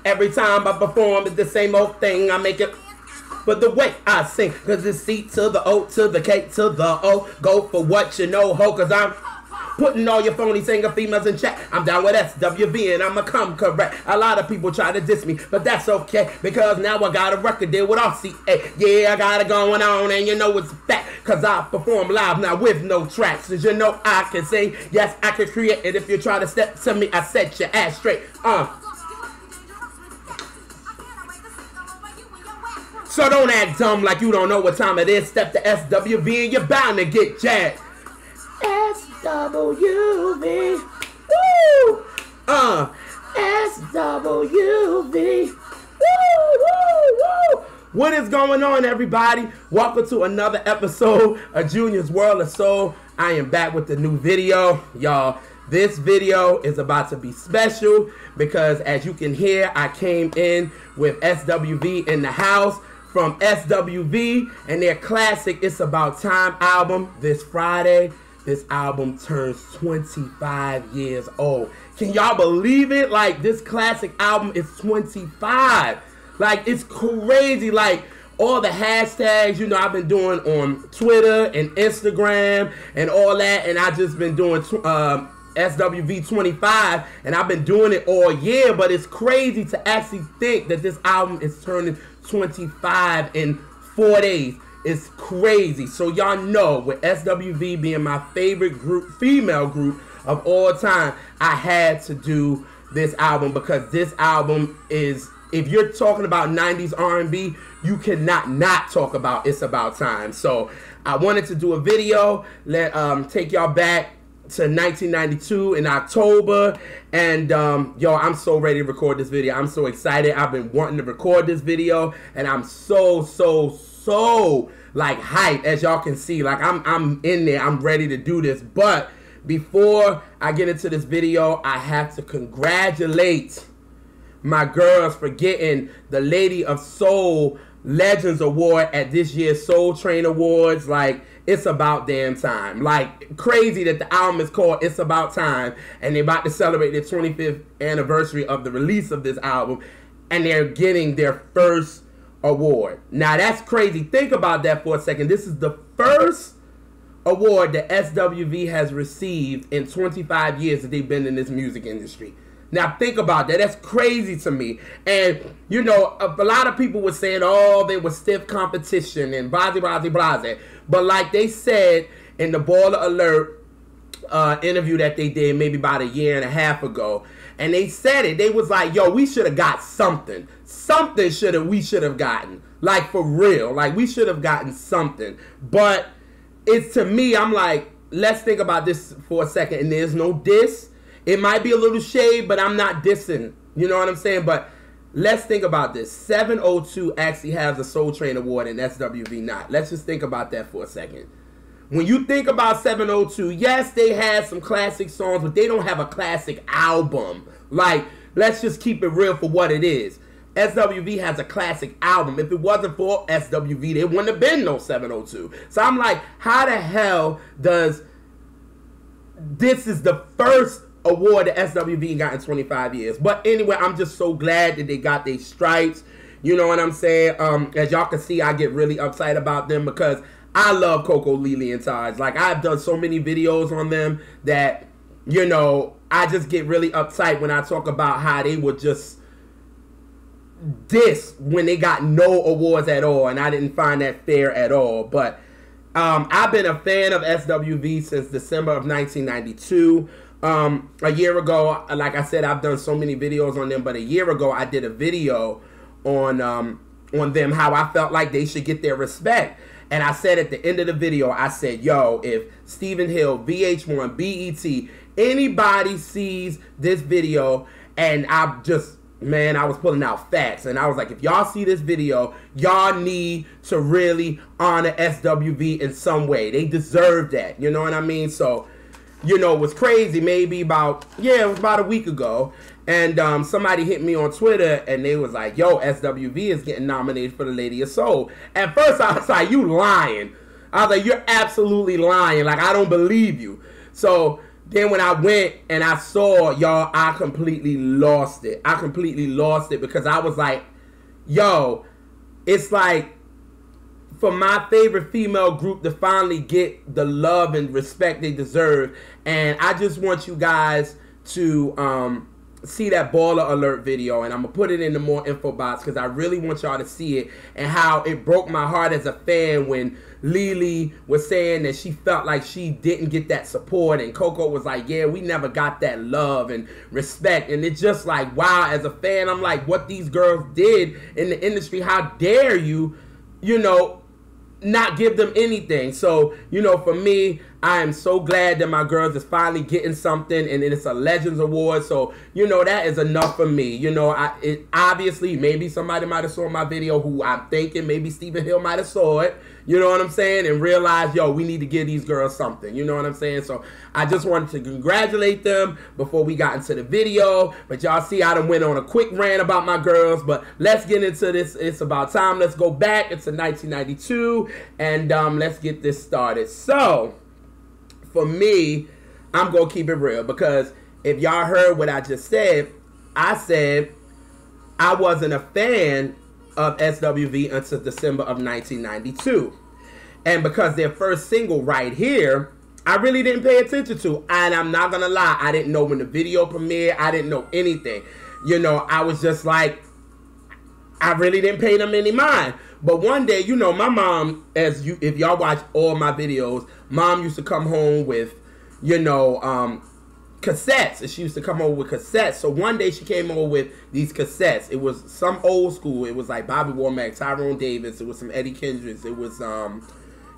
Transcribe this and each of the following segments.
Every time I perform, it's the same old thing. I make it. But the way I sing, cause it's C to the O to the K to the O. Go for what you know, ho, cause I'm putting all your phony singer females in check. I'm down with SWV and I'ma come correct. A lot of people try to diss me, but that's okay, because now I got a record deal with RCA. Yeah, I got it going on, and you know it's fact, cause I perform live now with no tracks. Cause you know I can sing, yes I can create, and if you try to step to me, I set your ass straight. So don't act dumb like you don't know what time it is. Step to SWV and you're bound to get jacked. SWV. Woo! SWV. Woo, woo, woo. What is going on, everybody? Welcome to another episode of Junior's World of Soul. I am back with a new video. Y'all, this video is about to be special because, as you can hear, I came in with SWV in the house. From SWV and their classic It's About Time album. This Friday, this album turns 25 years old. Can y'all believe it? Like, this classic album is 25. Like, it's crazy. Like, all the hashtags, you know, I've been doing on Twitter and Instagram and all that, and I just been doing SWV 25, and I've been doing it all year, but it's crazy to actually think that this album is turning 25 in 4 days. It's crazy. So y'all know, with SWV being my favorite group, female group of all time, I had to do this album because this album is, if you're talking about 90s R&B, you cannot not talk about It's About Time. So I wanted to do a video, take y'all back to 1992 in October, and yo, I'm so ready to record this video. I'm so excited. I've been wanting to record this video, and I'm so like hyped, as y'all can see. Like, I'm in there. I'm ready to do this. But before I get into this video, I have to congratulate my girls for getting the Lady of Soul Legends Award at this year's Soul Train Awards. Like, it's about damn time. Like, crazy that the album is called It's About Time, and they're about to celebrate their 25th anniversary of the release of this album, and they're getting their first award. Now, that's crazy. Think about that for a second. This is the first award that SWV has received in 25 years that they've been in this music industry. Now, think about that. That's crazy to me. And, you know, a lot of people were saying, oh, they were stiff competition and blase. But like they said in the Baller Alert interview that they did maybe about a year and a half ago, and they said it, they was like, yo, we should have got something. Something we should have gotten. Like, for real. Like, we should have gotten something. But it's, to me, I'm like, let's think about this for a second. And there's no diss. It might be a little shade, but I'm not dissing. You know what I'm saying? But let's think about this. 702 actually has a Soul Train Award and SWV not. Let's just think about that for a second. When you think about 702, yes, they had some classic songs, but they don't have a classic album. Like, let's just keep it real for what it is. SWV has a classic album. If it wasn't for SWV, there wouldn't have been no 702. So I'm like, how the hell does... This is the first award that SWV got in 25 years. But anyway, I'm just so glad that they got their stripes. You know what I'm saying? As y'all can see, I get really upset about them because I love Coco, Lily, and Taj. Like, I've done so many videos on them that, you know, I just get really upset when I talk about how they were just diss when they got no awards at all, and I didn't find that fair at all. But I've been a fan of SWV since December of 1992. A year ago, like I said, I've done so many videos on them, but a year ago I did a video on them, how I felt like they should get their respect. And I said at the end of the video, I said, yo, if Stephen Hill, VH1, BET, anybody sees this video, and I was pulling out facts, and I was like, if y'all see this video, y'all need to really honor SWV in some way. They deserve that, you know what I mean? So, you know, it was crazy, maybe about, yeah, it was about a week ago, and somebody hit me on Twitter, and they was like, yo, SWV is getting nominated for the Lady of Soul. At first, I was like, you lying. I was like, you're absolutely lying. Like, I don't believe you. So Then when I went and I saw, y'all, I completely lost it. I completely lost it because I was like, yo, it's like for my favorite female group to finally get the love and respect they deserve. And I just want you guys to see that baller alert video, and I'm gonna put it in the more info box because I really want y'all to see it and how it broke my heart as a fan when Lily was saying that she felt like she didn't get that support, and Coco was like, yeah, we never got that love and respect. And it's just like, wow, as a fan, I'm like, what these girls did in the industry, how dare you, you know, not give them anything. So, you know, for me, I am so glad that my girls is finally getting something, and it's a Legends Award. So, you know, that is enough for me. You know, obviously, maybe somebody might have saw my video who I'm thinking maybe Stephen Hill might have saw it. You know what I'm saying? And realized, yo, we need to give these girls something. You know what I'm saying? So I just wanted to congratulate them before we got into the video. But y'all see I done went on a quick rant about my girls. But let's get into this. It's about time. Let's go back. It's a 1992. And let's get this started. So for me, I'm going to keep it real. Because if y'all heard what I just said, I said I wasn't a fan of SWV until December of 1992. And because their first single right here, I really didn't pay attention to. And I'm not going to lie, I didn't know when the video premiered. I didn't know anything. You know, I was just like, I really didn't pay them any mind. But one day, you know, my mom, if y'all watch all my videos, mom used to come home with, you know, cassettes, and she used to come over with cassettes. So one day she came over with these cassettes. It was some old school. It was like Bobby Womack, Tyrone Davis. It was some Eddie Kendricks. It was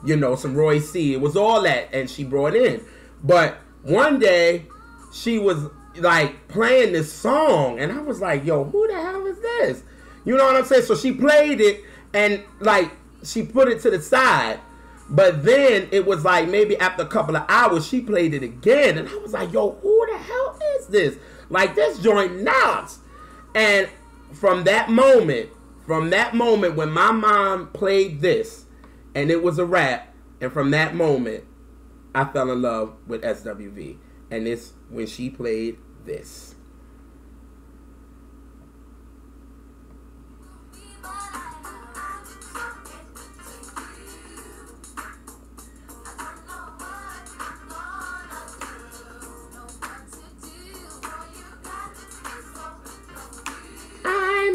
you know, some Roy C. It was all that, and she brought in. But one day she was like playing this song, and I was like, yo, who the hell is this? You know what I'm saying? So she played it, and like she put it to the side. But then it was like maybe after a couple of hours, she played it again. And I was like, yo, who the hell is this? Like, this joint knocks. And from that moment when my mom played this, and it was a rap, and from that moment, I fell in love with SWV. And it's when she played this.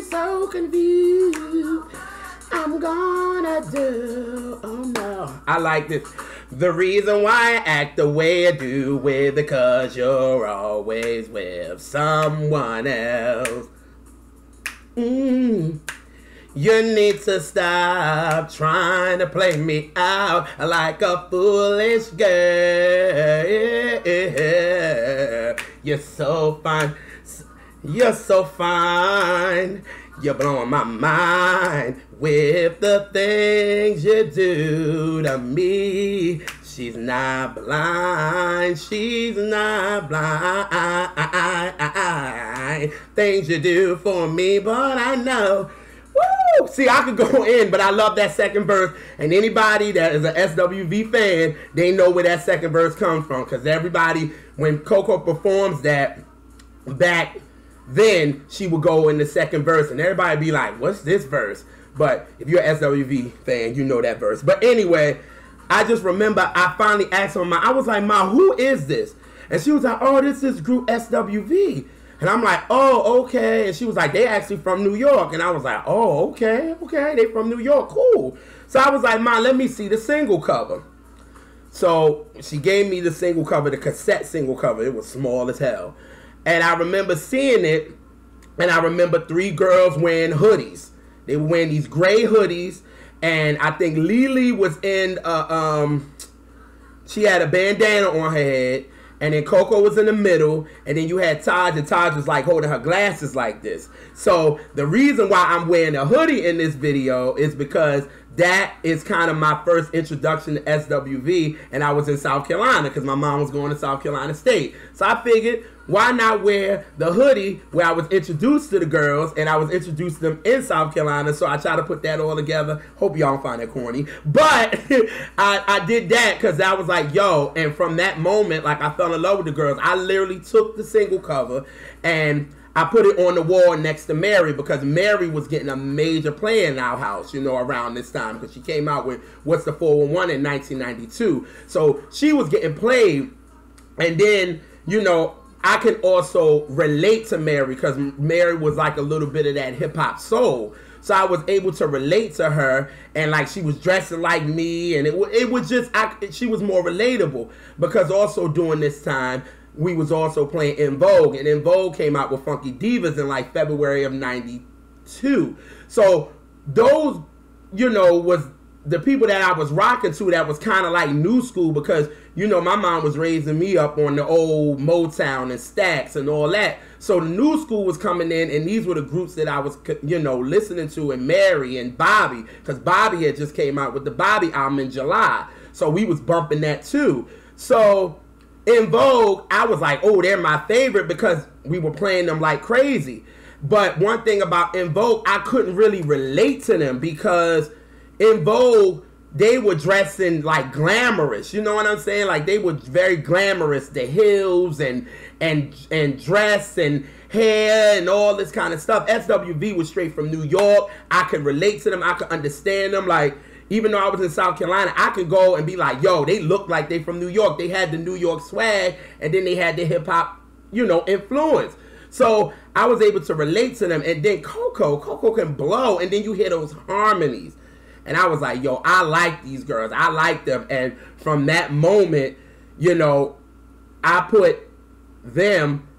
So confused, I'm gonna do, oh no. I like this. The reason why I act the way I do with because you're always with someone else. You need to stop trying to play me out like a foolish girl. You're so fine. You're so fine. You're blowing my mind with the things you do to me. She's not blind. She's not blind. Things you do for me, but I know. Woo! See, I could go in, but I love that second verse. And anybody that is an SWV fan, they know where that second verse comes from. Because everybody, when Coco performs that back then, she would go in the second verse, and everybody be like, what's this verse? But if you're an SWV fan, you know that verse. But anyway, I just remember I finally asked her, I was like, Ma, who is this? And she was like, oh, this is group SWV. And I'm like, oh, okay. And she was like, they actually from New York. And I was like, oh, okay, they from New York, cool. So I was like, Ma, let me see the single cover. So she gave me the single cover, the cassette single cover. It was small as hell. And I remember seeing it, and I remember three girls wearing hoodies. They were wearing these gray hoodies, and I think Lily was in, she had a bandana on her head, and then Coco was in the middle, and then you had Taj, and Taj was like holding her glasses like this. So the reason why I'm wearing a hoodie in this video is because that is kind of my first introduction to SWV, and I was in South Carolina because my mom was going to South Carolina State. So I figured, why not wear the hoodie where I was introduced to the girls and I was introduced to them in South Carolina? So I try to put that all together. Hope y'all don't find it corny. But I did that because I was like, yo, and from that moment, like, I fell in love with the girls. I literally took the single cover and I put it on the wall next to Mary because Mary was getting a major play in our house, you know, around this time because she came out with What's the 411 in 1992. So she was getting played. And then, you know, I can also relate to Mary because Mary was like a little bit of that hip-hop soul. So I was able to relate to her, and like she was dressing like me, and it was just, she was more relatable because also during this time, we was also playing In Vogue, and In Vogue came out with Funky Divas in like February of 92. So those, you know, was the people that I was rocking to that was kind of like new school because, you know, my mom was raising me up on the old Motown and Stax and all that. So the new school was coming in, and these were the groups that I was, you know, listening to, and Mary and Bobby, because Bobby had just came out with the Bobby album in July. So we was bumping that too. So In Vogue, I was like, oh, they're my favorite because we were playing them like crazy. But one thing about In Vogue, I couldn't really relate to them because In Vogue, they were dressing like glamorous. You know what I'm saying? Like they were very glamorous. The heels and dress and hair and all this kind of stuff. SWV was straight from New York. I could relate to them. I could understand them. Like, even though I was in South Carolina, I could go and be like, yo, they look like they from New York. They had the New York swag, and then they had the hip-hop, you know, influence. So I was able to relate to them. And then Coco can blow, and then you hear those harmonies. And I was like, yo, I like these girls. I like them. And from that moment, you know, I put them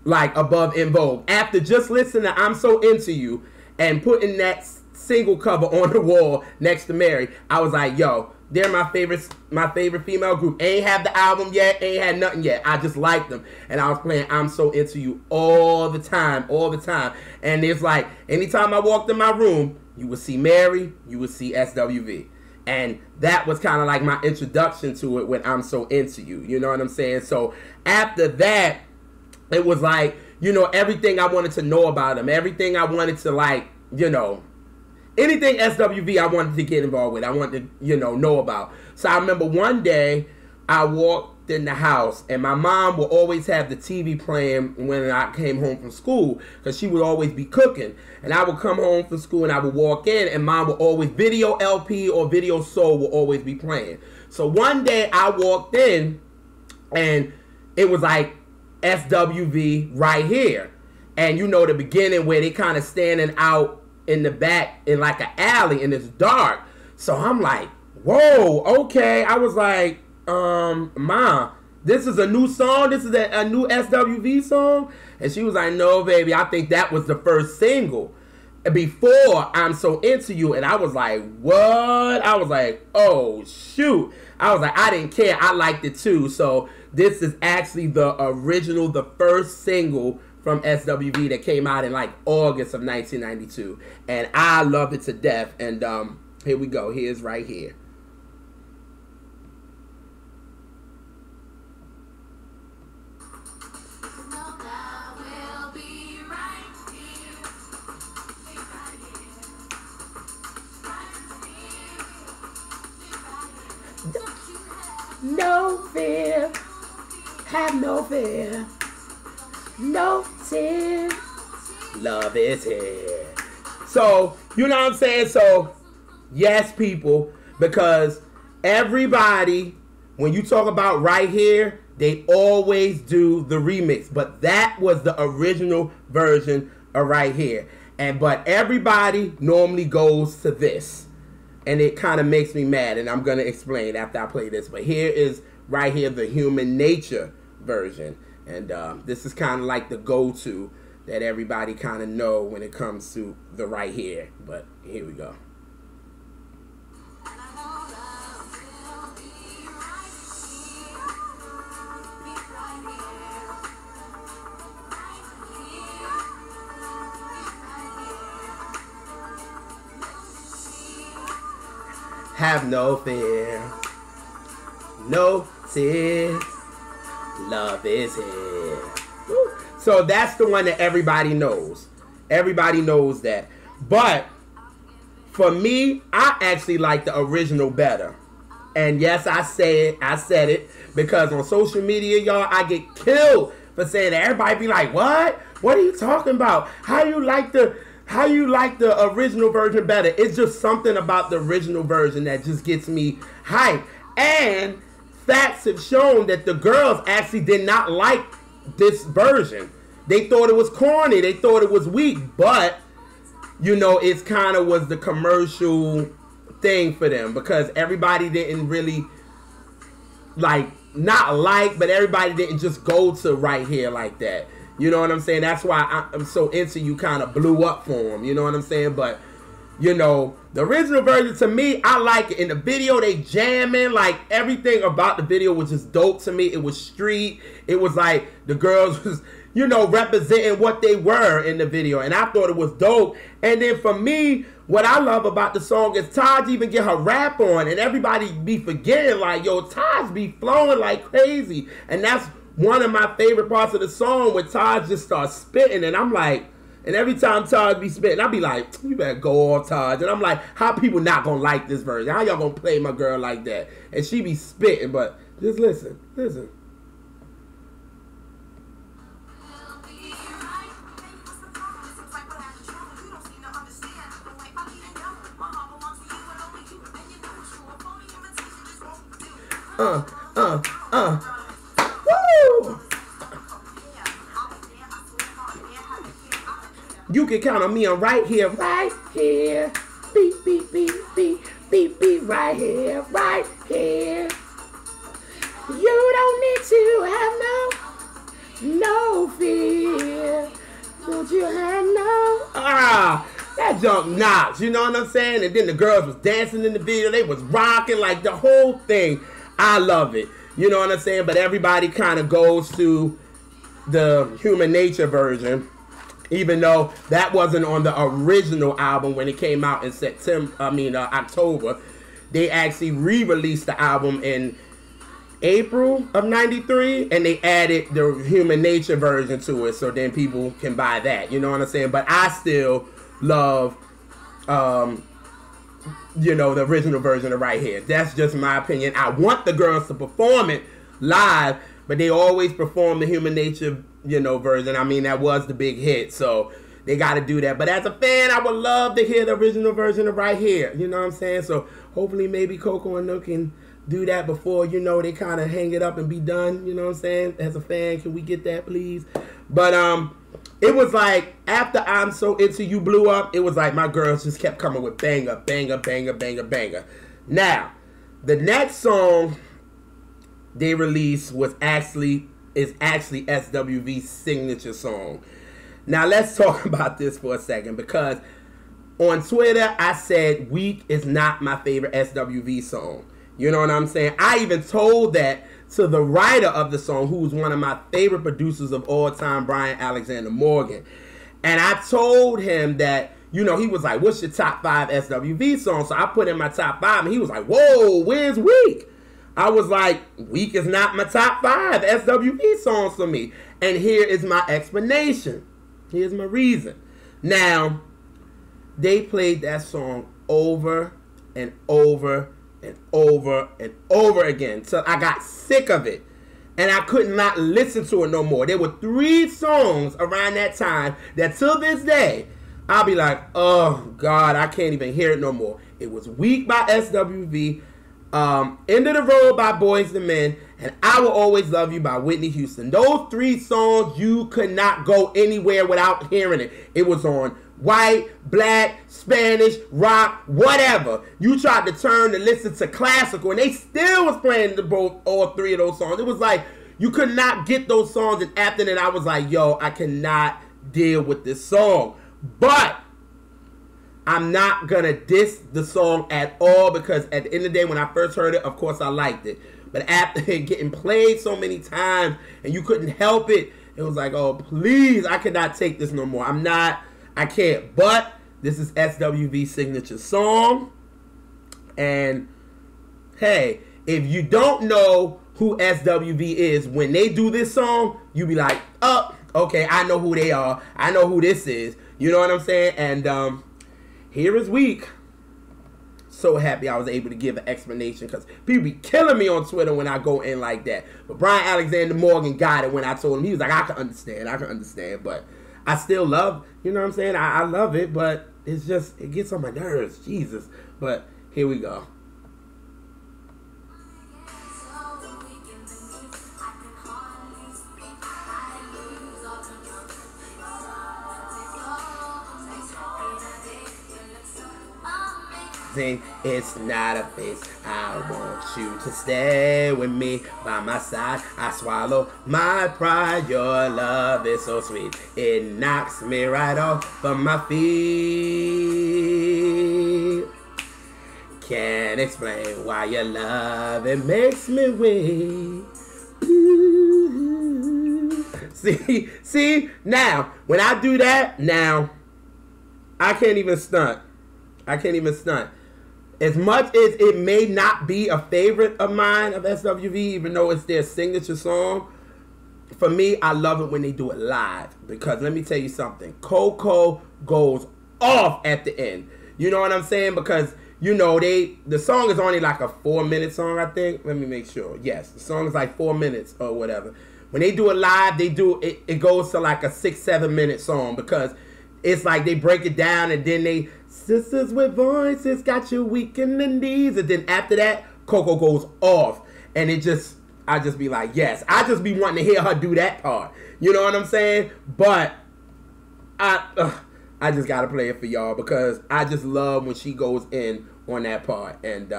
like above In Vogue. After just listening to I'm So Into You and putting that single cover on the wall next to Mary, I was like, yo, they're my favorite female group. Ain't have the album yet, ain't had nothing yet. I just like them. And I was playing I'm So Into You all the time. And it's like, anytime I walked in my room, you would see Mary, you would see SWV. And that was kind of like my introduction to it when I'm So Into You. You know what I'm saying? So after that, it was like, you know, everything I wanted to know about them. Everything I wanted to, like, you know, anything SWV I wanted to get involved with. I wanted to, you know about. So I remember one day I walked in the house and my mom would always have the TV playing when I came home from school because she would always be cooking. And I would come home from school and I would walk in and mom would always, Video LP or Video Soul would always be playing. So one day I walked in and it was like SWV Right Here. And you know the beginning where they kind of standing out in the back in like an alley and it's dark. So I'm like, whoa, okay. I was like, Ma, this is a new song? This is a new SWV song? And she was like, no, baby, I think that was the first single before I'm So Into You. And I was like, what? I was like, oh, shoot. I was like, I didn't care. I liked it too. So this is actually the original, the first single from SWV that came out in like August of 1992. And I love it to death. And here we go. Here's Right Here. No fear, have no fear, no tears, love is here. So, you know what I'm saying? So, yes, people, because everybody, when you talk about Right Here, they always do the remix. But that was the original version of Right Here. But everybody normally goes to this. And it kind of makes me mad, and I'm going to explain after I play this. But here is Right Here, the Human Nature version. And this is kind of like the go-to that everybody kind of know when it comes to the Right Here. But here we go. Have no fear, no tears, love is here. Woo. So that's the one that everybody knows. Everybody knows that. But for me, I actually like the original better. And yes, I said it because on social media, y'all, I get killed for saying that. Everybody be like, "What? What are you talking about? How you like the original version better?" It's just something about the original version that just gets me hyped. And facts have shown that the girls actually did not like this version. They thought it was corny. They thought it was weak. But, you know, it's kind of was the commercial thing for them because everybody didn't really but everybody didn't just go to Right Here like that. You know what I'm saying? That's why I'm so into you kind of blew up for them. You know what I'm saying? But, you know, the original version, to me, I like it. In the video, they jamming. Like, everything about the video was just dope to me. It was street. It was like the girls was, you know, representing what they were in the video. And I thought it was dope. And then for me, what I love about the song is Taj even get her rap on. And everybody be forgetting, like, yo, Taj be flowing like crazy. And that's one of my favorite parts of the song where Taj just starts spitting. And I'm like, and every time Taj be spitting, I be like, you better go off, Taj. And I'm like, how people not gonna like this version? How y'all gonna play my girl like that? And she be spitting, but just listen. Woo! You can count on me on right here, beep, beep, beep, beep, beep, beep, right here, You don't need to have no fear. Don't you have no? That junk knocks, you know what I'm saying? And then the girls was dancing in the video. They was rocking, like the whole thing. I love it. You know what I'm saying? But everybody kind of goes to the Human Nature version, even though that wasn't on the original album when it came out in October. They actually re-released the album in April of '93, and they added the Human Nature version to it, so then people can buy that. You know what I'm saying? But I still love, you know, the original version of Right Here. That's just my opinion. I want the girls to perform it live, but they always perform the Human Nature, you know, version. I mean, that was the big hit, so they got to do that. But as a fan, I would love to hear the original version of Right Here. You know what I'm saying? So hopefully maybe Coco and them can do that before, you know, they kind of hang it up and be done. You know what I'm saying? As a fan, can we get that, please? But it was like, after I'm So Into You blew up, it was like my girls just kept coming with banger, banger, banger, banger, banger. Now, the next song they released is actually SWV's Signature Song. Now, let's talk about this for a second, because on Twitter, I said Weak is not my favorite SWV song. You know what I'm saying? I even told that to the writer of the song, who's one of my favorite producers of all time, Brian Alexander Morgan. And I told him that, you know, he was like, what's your top 5 SWV songs? So I put in my top 5, and he was like, whoa, where's Weak? I was like, Weak is not my top 5 SWV songs for me. And here is my explanation. Here's my reason. Now, they played that song over and over and over and over again. So I got sick of it. And I could not listen to it no more. There were 3 songs around that time that till this day, I'll be like, oh God, I can't even hear it no more. It was Weak by SWV, End of the Road by Boyz II Men, and I Will Always Love You by Whitney Houston. Those 3 songs, you could not go anywhere without hearing it. It was on white, black, Spanish, rock, whatever. You tried to turn to listen to classical, and they still was playing all 3 of those songs. It was like, you could not get those songs, and after that, I was like, yo, I cannot deal with this song. But I'm not gonna diss the song at all, because at the end of the day, when I first heard it, of course I liked it. But after it getting played so many times, and you couldn't help it, it was like, oh, please, I cannot take this no more. I can't. But this is SWV's Signature Song. And hey, if you don't know who SWV is, when they do this song, you be like, oh, okay, I know who they are. I know who this is. You know what I'm saying? And here is Week. So happy I was able to give an explanation because people be killing me on Twitter when I go in like that. But Brian Alexander Morgan got it when I told him. He was like, I can understand. But I still love, you know what I'm saying? I love it, but it's just, it gets on my nerves. Jesus. But here we go. It's not a face. I want you to stay with me by my side. I swallow my pride. Your love is so sweet. It knocks me right off of my feet. Can't explain why your love, it makes me weak. See, now, when I do that, now, I can't even stunt. As much as it may not be a favorite of mine of SWV, even though it's their signature song, for me, I love it when they do it live. Because let me tell you something. Coco goes off at the end. You know what I'm saying? Because, you know, the song is only like a 4-minute song, I think. Let me make sure. Yes, the song is like 4 minutes or whatever. When they do it live, it goes to like a 6-7 minute song because it's like they break it down and then they, sisters with voices got you weak in the knees, and then after that, Coco goes off, and I just be like, yes, I just be wanting to hear her do that part. You know what I'm saying? But I just gotta play it for y'all because I just love when she goes in on that part. And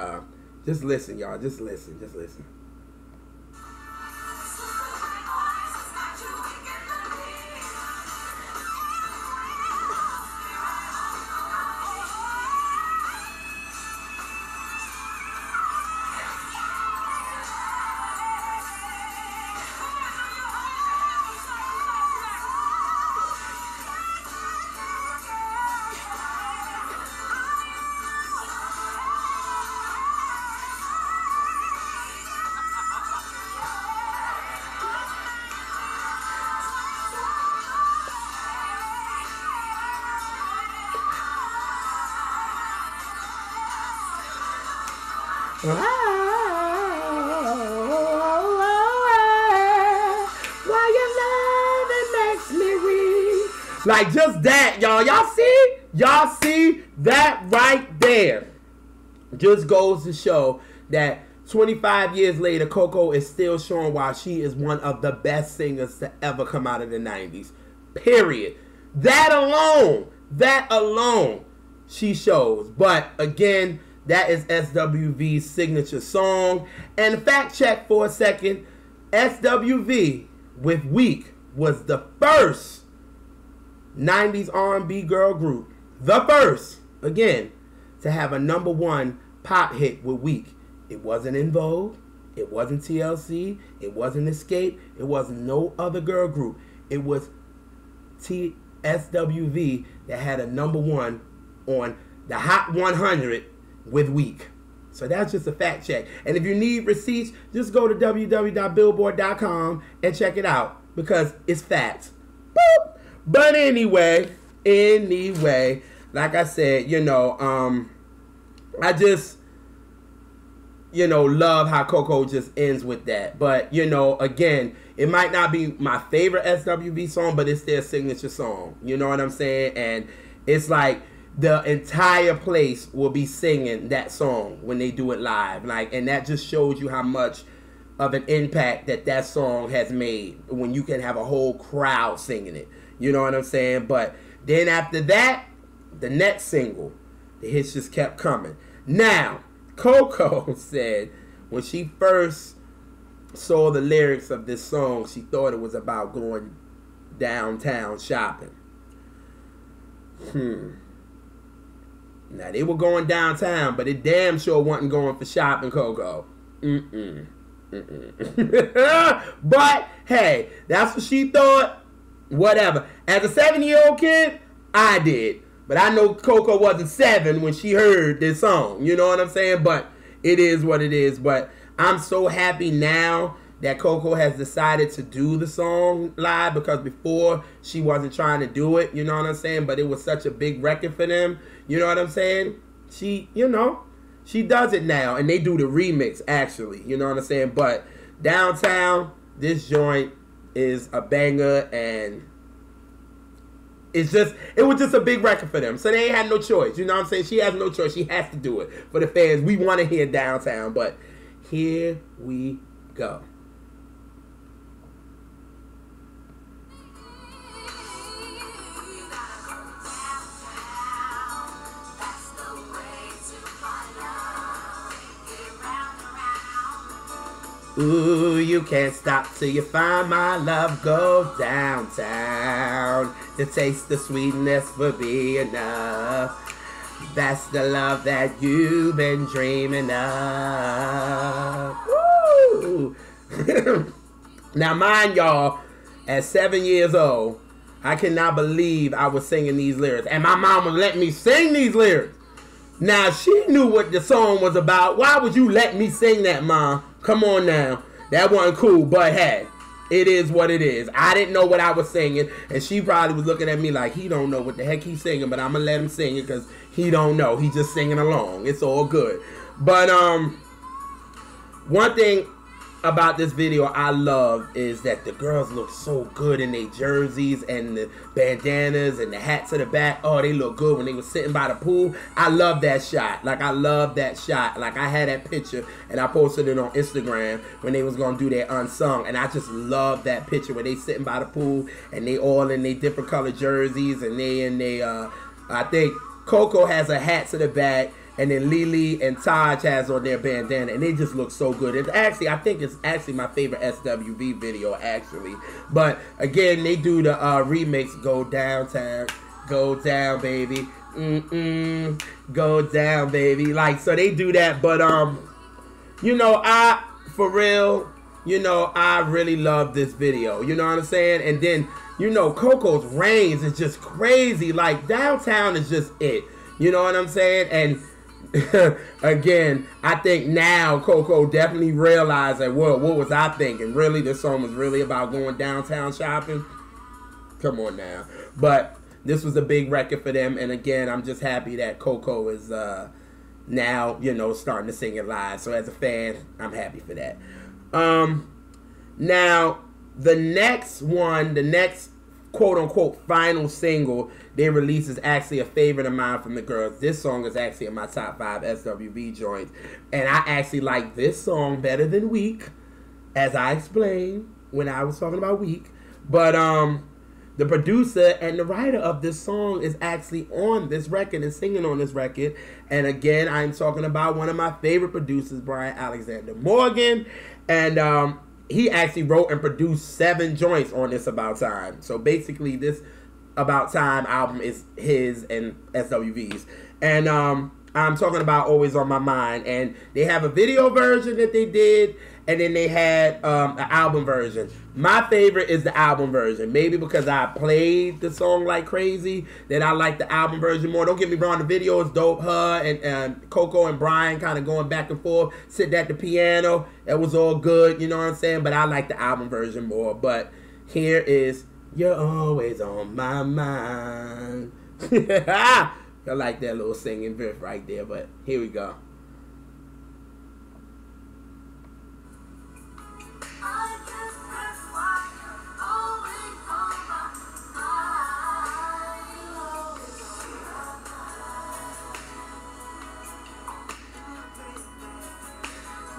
just listen, y'all, just listen. Why your love, it makes me weak. Like just that, y'all. Y'all see that right there. Just goes to show that 25 years later, Coco is still showing why she is one of the best singers to ever come out of the 90s. Period. That alone, she shows. But again, that is SWV's signature song. And fact check for a second, SWV with Weak was the first 90s R&B girl group, the first, again, to have a #1 pop hit with Weak. It wasn't In Vogue, it wasn't TLC, it wasn't Escape, it wasn't no other girl group. It was SWV that had a #1 on the Hot 100 with Weak. So that's just a fact check. And if you need receipts, just go to www.billboard.com and check it out because it's facts. Boop. But anyway, like I said, you know, I just, you know, love how Coco just ends with that. But, you know, again, it might not be my favorite SWV song, but it's their signature song. You know what I'm saying? And it's like the entire place will be singing that song when they do it live. Like, and that just shows you how much of an impact that song has made when you can have a whole crowd singing it. You know what I'm saying? But then after that, the next single, the hits just kept coming. Now, Coco said when she first saw the lyrics of this song, she thought it was about going downtown shopping. Now, they were going downtown, but it damn sure wasn't going for shopping, Coco. But, hey, that's what she thought. Whatever. As a 7-year-old kid, I did. But I know Coco wasn't 7 when she heard this song. You know what I'm saying? But it is what it is. But I'm so happy now that Coco has decided to do the song live, because before she wasn't trying to do it, you know what I'm saying? But it was such a big record for them, you know what I'm saying? She, you know, she does it now, and they do the remix, actually, you know what I'm saying? But Downtown, this joint is a banger, and it was just a big record for them. So they ain't had no choice, you know what I'm saying? She has no choice. She has to do it for the fans. We want to hear Downtown, but here we go. Ooh, you can't stop till you find my love. Go downtown to taste the sweetness will be enough. That's the love that you've been dreaming of. Woo! Now, mind y'all, at 7 years old, I cannot believe I was singing these lyrics, and my mama let me sing these lyrics. Now, she knew what the song was about. Why would you let me sing that, Mom? Come on now. That wasn't cool, but hey, it is what it is. I didn't know what I was singing, and she probably was looking at me like, he don't know what the heck he's singing, but I'm going to let him sing it because he don't know. He's just singing along. It's all good. But one thing about this video I love is that the girls look so good in their jerseys and the bandanas and the hats to the back. Oh, they look good when they were sitting by the pool. I love that shot. Like, I love that shot. Like, I had that picture and I posted it on Instagram when they was going to do their unsung. And I just love that picture where they sitting by the pool and they all in their different color jerseys, and they in their, I think Coco has a hat to the back, and then Lily and Taj has on their bandana, and they just look so good. It's actually, I think it's actually my favorite SWV video, actually. But again, they do the remix, Go Downtown, Go Down, baby. Go down, baby. Like, so they do that, but you know, for real, you know, I really love this video. You know what I'm saying? And then, you know, Coco's reigns is just crazy. Like, Downtown is just it. You know what I'm saying? And again, I think now Coco definitely realized that, what was I thinking? Really, this song was really about going downtown shopping? Come on now. But this was a big record for them, and again, I'm just happy that Coco is now, you know, starting to sing it live. So as a fan, I'm happy for that. Now, the next one, the next quote-unquote final single they released is actually a favorite of mine from the girls. This song is actually in my top 5 SWV joints, and I actually like this song better than Weak, as I explained when I was talking about Weak. But the producer and the writer of this song is actually on this record and singing on this record. And again, I'm talking about one of my favorite producers, Brian Alexander Morgan, and he actually wrote and produced 7 joints on this About Time. So basically, this About Time album is his and SWV's. And I'm talking about Always on My Mind. And they have a video version that they did, and then they had an album version. My favorite is the album version. Maybe because I played the song like crazy, that I like the album version more. Don't get me wrong, the video is dope. Her and Coco and Brian kind of going back and forth, sitting at the piano. That was all good, you know what I'm saying? But I like the album version more. But here is You're Always on My Mind. I like that little singing riff right there, but here we go.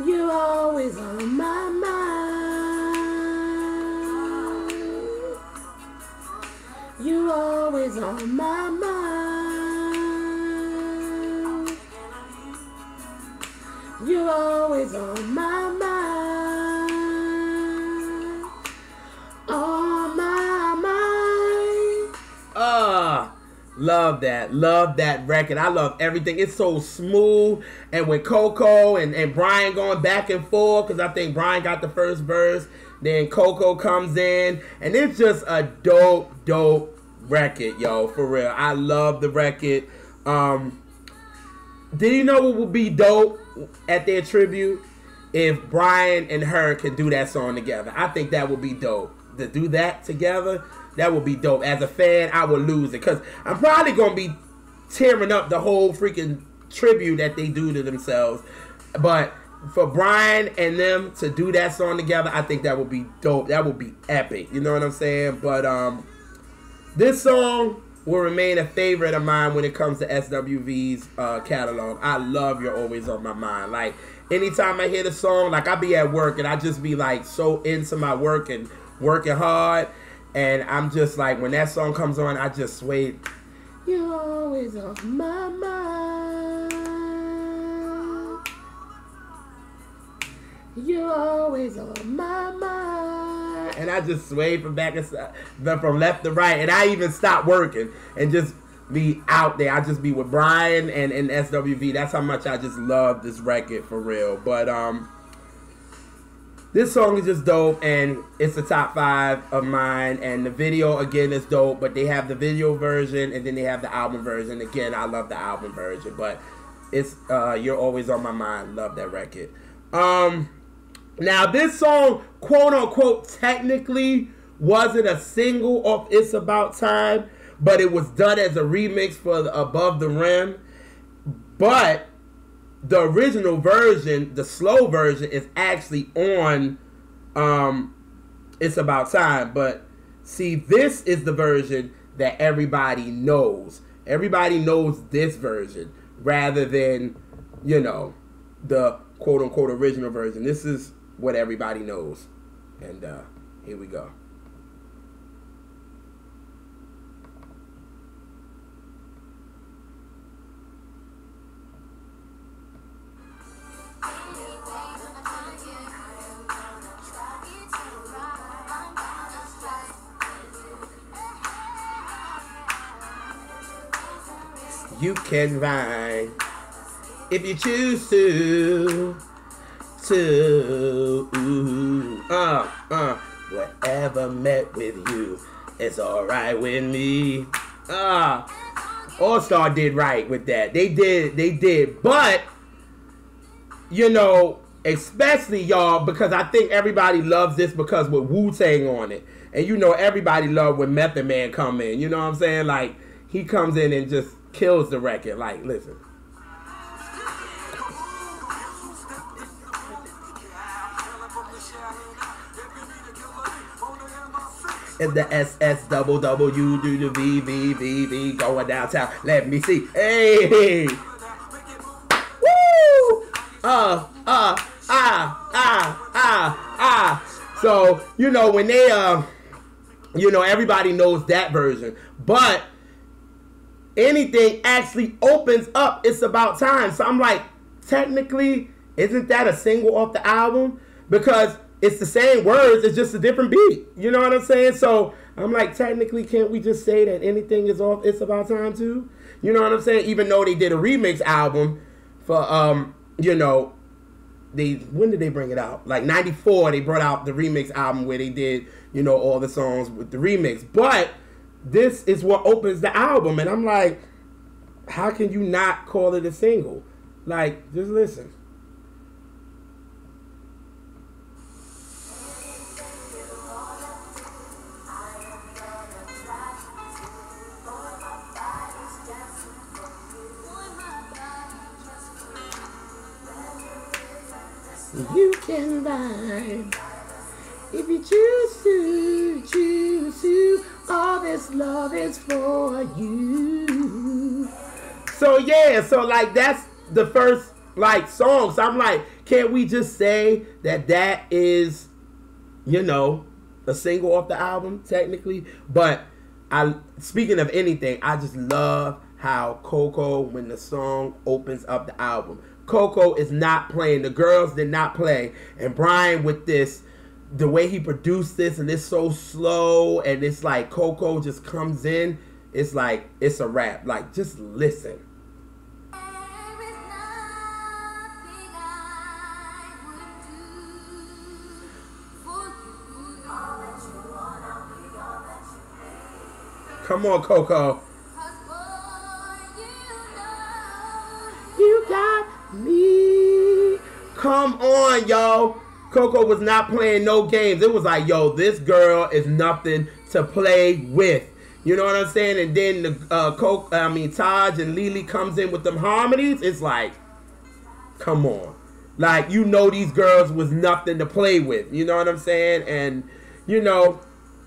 You're always on my mind. You're always on my mind. You're always on my mind. On my mind. Love that. Love that record. I love everything. It's so smooth. And with Coco and Brian going back and forth, because I think Brian got the first verse, then Coco comes in, and it's just a dope record, yo, for real. I love the record. Did you know what would be dope at their tribute? if Brian and her can do that song together. I think that would be dope. To do that together, that would be dope. As a fan, I would lose it because I'm probably gonna be tearing up the whole freaking tribute that they do to themselves. But for Brian and them to do that song together, I think that would be dope. That would be epic. You know what I'm saying? But this song will remain a favorite of mine when it comes to SWV's catalog. I love You're Always on My Mind. Like, anytime I hear the song, like, I be at work and I just be like so into my work and working hard, and I'm just like, when that song comes on, I just sway. You're always on my mind. You're always on my mind. And I just sway from back and side, from left to right, and I even stop working and just be out there. I just be with Brian and SWV. That's how much I just love this record, for real. But this song is just dope, and it's a top 5 of mine. And the video, again, is dope, but they have the video version, and then they have the album version. Again, I love the album version, but it's You're Always on My Mind. Love that record. Now, this song, quote-unquote, technically wasn't a single off It's About Time, but it was done as a remix for the Above the Rim. But the original version, the slow version, is actually on It's About Time. But see, this is the version that everybody knows. Everybody knows this version rather than, you know, the quote-unquote original version. This is what everybody knows. And here we go. You can ride if you choose to. Whatever met with you, it's alright with me. All Star did right with that. They did. But, you know, especially y'all, because I think everybody loves this because with Wu-Tang on it. And you know, everybody loved when Method Man come in. You know what I'm saying? Like, he comes in and just kills the record. Like, listen. If the SSWW do the VVVV going downtown, let me see. Hey! Woo! So, you know, when they, you know, everybody knows that version. But anything actually opens up It's About Time. So I'm like, technically, isn't that a single off the album? Because it's the same words, it's just a different beat. You know what I'm saying? So I'm like, technically, can't we just say that anything is off It's About Time too? You know what I'm saying? Even though they did a remix album for, you know, when did they bring it out? Like 94, they brought out the remix album where they did, you know, all the songs with the remix. But this is what opens the album. And I'm like, how can you not call it a single? Like, just listen. You can ride if you choose to. All this love is for you. So yeah, so like that's the first like song. So I'm like, can't we just say that that is, you know, a single off the album technically? But speaking of anything, I just love how Coco, when the song opens up the album, Coco is not playing. The girls did not play. And Brian with this, the way he produced this, and it's so slow, and it's like Coco just comes in, it's like, it's a rap. Like, just listen. Come on, Coco. You got me Come on, y'all. Coco was not playing no games. It was like, yo, this girl is nothing to play with. You know what I'm saying? And then the Taj and Lily comes in with them harmonies. It's like, come on. Like, you know these girls was nothing to play with. You know what I'm saying? And, you know,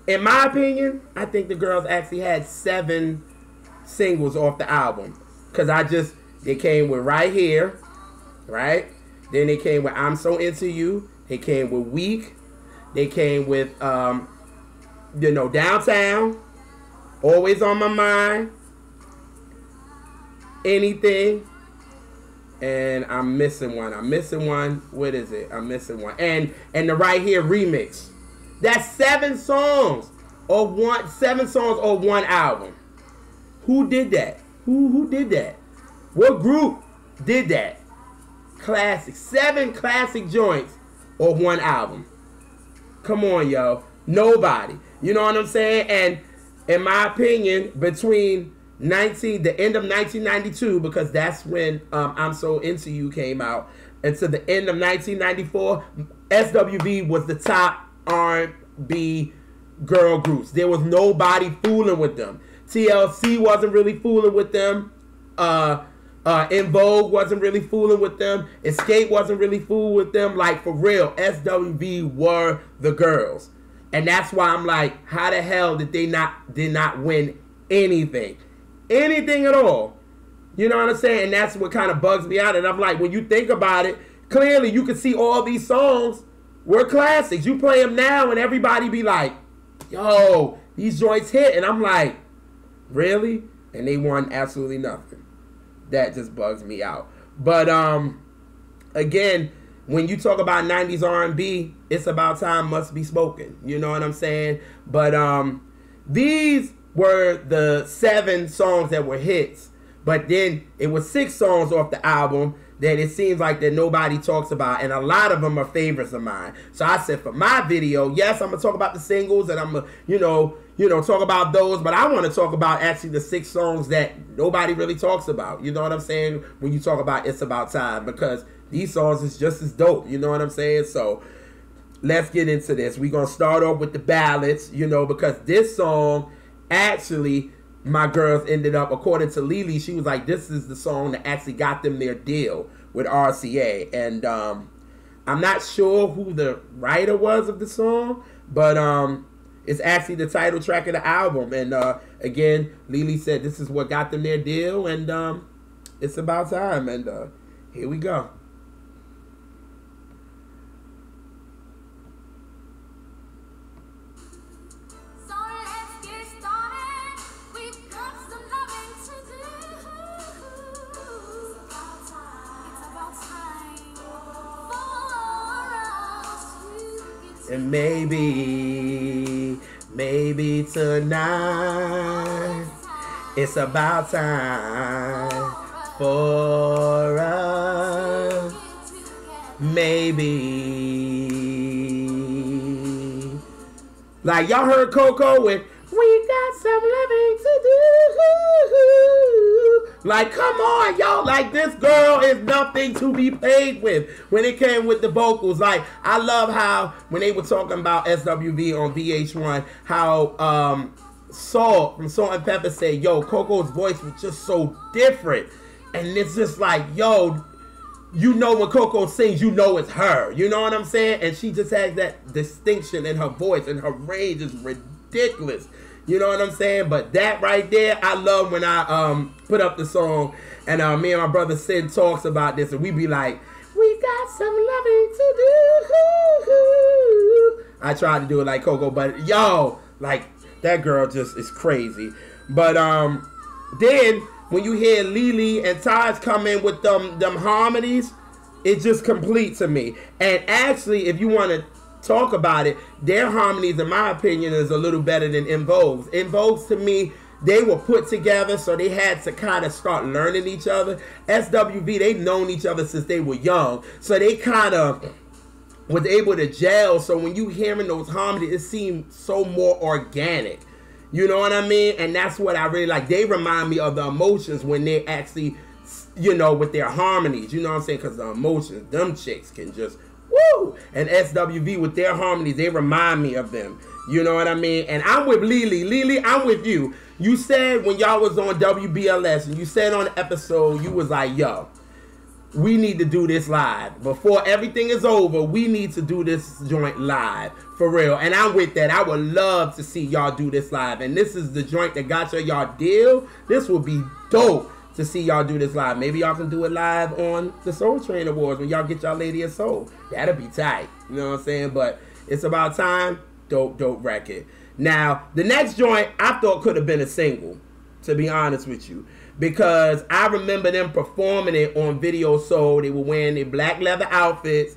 in my opinion, I think the girls actually had 7 singles off the album. Because they came with Right Here, right? Then they came with I'm So Into You. They came with Weak. They came with, you know, Downtown. Always On My Mind. Anything. And I'm missing one. What is it? I'm missing one. And the Right Here remix. That's 7 songs or 7 songs or 1 album. Who did that? Who did that? What group did that? Classic. 7 classic joints or 1 album. Come on, yo. Nobody. You know what I'm saying? And in my opinion, between the end of 1992, because that's when I'm So Into You came out, and to the end of 1994, SWV was the top R&B girl groups. There was nobody fooling with them. TLC wasn't really fooling with them. In Vogue wasn't really fooling with them. Escape wasn't really fooling with them. Like, for real, SWV were the girls. And that's why I'm like, how the hell did they not win anything? Anything at all. You know what I'm saying? And that's what kind of bugs me out. And I'm like, when you think about it, clearly you can see all these songs were classics. You play them now and everybody be like, yo, these joints hit. And I'm like, really? And they won absolutely nothing. That just bugs me out. But again, when you talk about 90s R&B, It's About Time must be spoken. You know what I'm saying? But these were the 7 songs that were hits. But then it was 6 songs off the album that it seems like that nobody talks about. And a lot of them are favorites of mine. So I said, for my video, yes, I'm going to talk about the singles and I'm going to, talk about those. But I want to talk about actually the 6 songs that nobody really talks about. You know what I'm saying? When you talk about It's About Time. Because these songs is just as dope. You know what I'm saying? So let's get into this. We're going to start off with the ballads, because this song, actually, my girls ended up, according to Lily, she was like, this is the song that actually got them their deal with RCA. And I'm not sure who the writer was of the song, but it's actually the title track of the album. And again, Lily said this is what got them their deal, and It's About Time. And here we go. And maybe tonight it's about time for us. Maybe. Like, y'all heard Coco with "We got some loving to do." Like, come on, y'all. Like, this girl is nothing to be played with when it came with the vocals. Like, I love how when they were talking about SWV on VH1, how Salt from Salt and Pepper said, yo, Coco's voice was just so different. And it's just like, yo, when Coco sings, it's her. You know what I'm saying? And she just has that distinction in her voice, and her range is ridiculous. You know what I'm saying? But that right there, I love when I put up the song and me and my brother Sid talks about this, and we be like, we got some loving to do. I tried to do it like Coco, but yo, like, that girl just is crazy. But then when you hear Lily and Taj come in with them harmonies, it just complete to me. And actually, if you want to talk about it, their harmonies, in my opinion, is a little better than In Vogue's. In Vogue's, to me, they were put together, so they had to kind of start learning each other. SWV, they've known each other since they were young, so they kind of was able to gel. So when you hearing those harmonies, it seemed so more organic. You know what I mean? And that's what I really like. They remind me of the Emotions when they actually you know, with their harmonies. You know what I'm saying? Because the emotions, them chicks can just woo. And SWV with their harmonies, they remind me of them. You know what I mean? And I'm with Lily. Lily, I'm with you. You said when y'all was on WBLS, and you said on the episode, you was like, yo, we need to do this live. Before everything is over, we need to do this joint live. For real. And I'm with that. I would love to see y'all do this live. And this is the joint that got y'all deal. This would be dope to see y'all do this live. Maybe y'all can do it live on the Soul Train Awards when y'all get y'all Lady of Soul. That'll be tight. You know what I'm saying? But It's About Time. Dope record. Now, the next joint I thought could have been a single, to be honest with you. Because I remember them performing it on Video Soul. They were wearing their black leather outfits.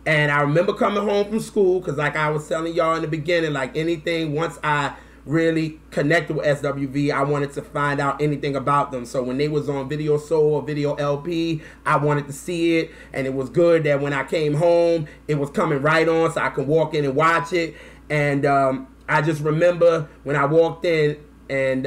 And I remember coming home from school, because like I was telling y'all in the beginning, like anything, once I really connected with SWV, I wanted to find out anything about them. So when they was on Video Soul or Video LP, I wanted to see it. And it was good that when I came home, it was coming right on so I could walk in and watch it. And I just remember when I walked in, and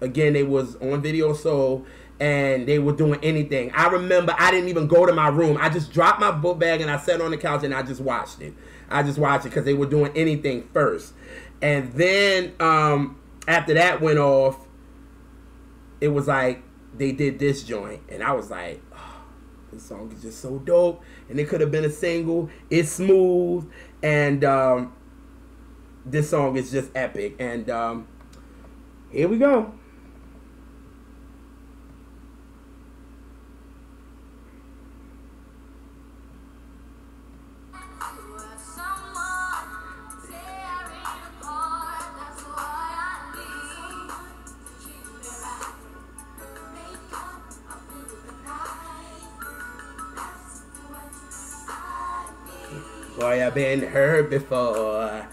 again, they was on Video Soul, and they were doing anything. I remember I didn't even go to my room. I just dropped my book bag and I sat on the couch and I just watched it. I just watched it because they were doing anything first. And then after that went off, it was like they did this joint. And I was like, oh, this song is just so dope. And it could have been a single. It's smooth. And this song is just epic. And here we go. Boy, I've been hurt before.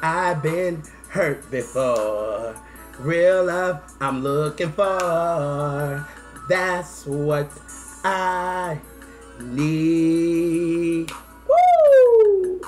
I've been hurt before. Real love I'm looking for. That's what I need. Woo!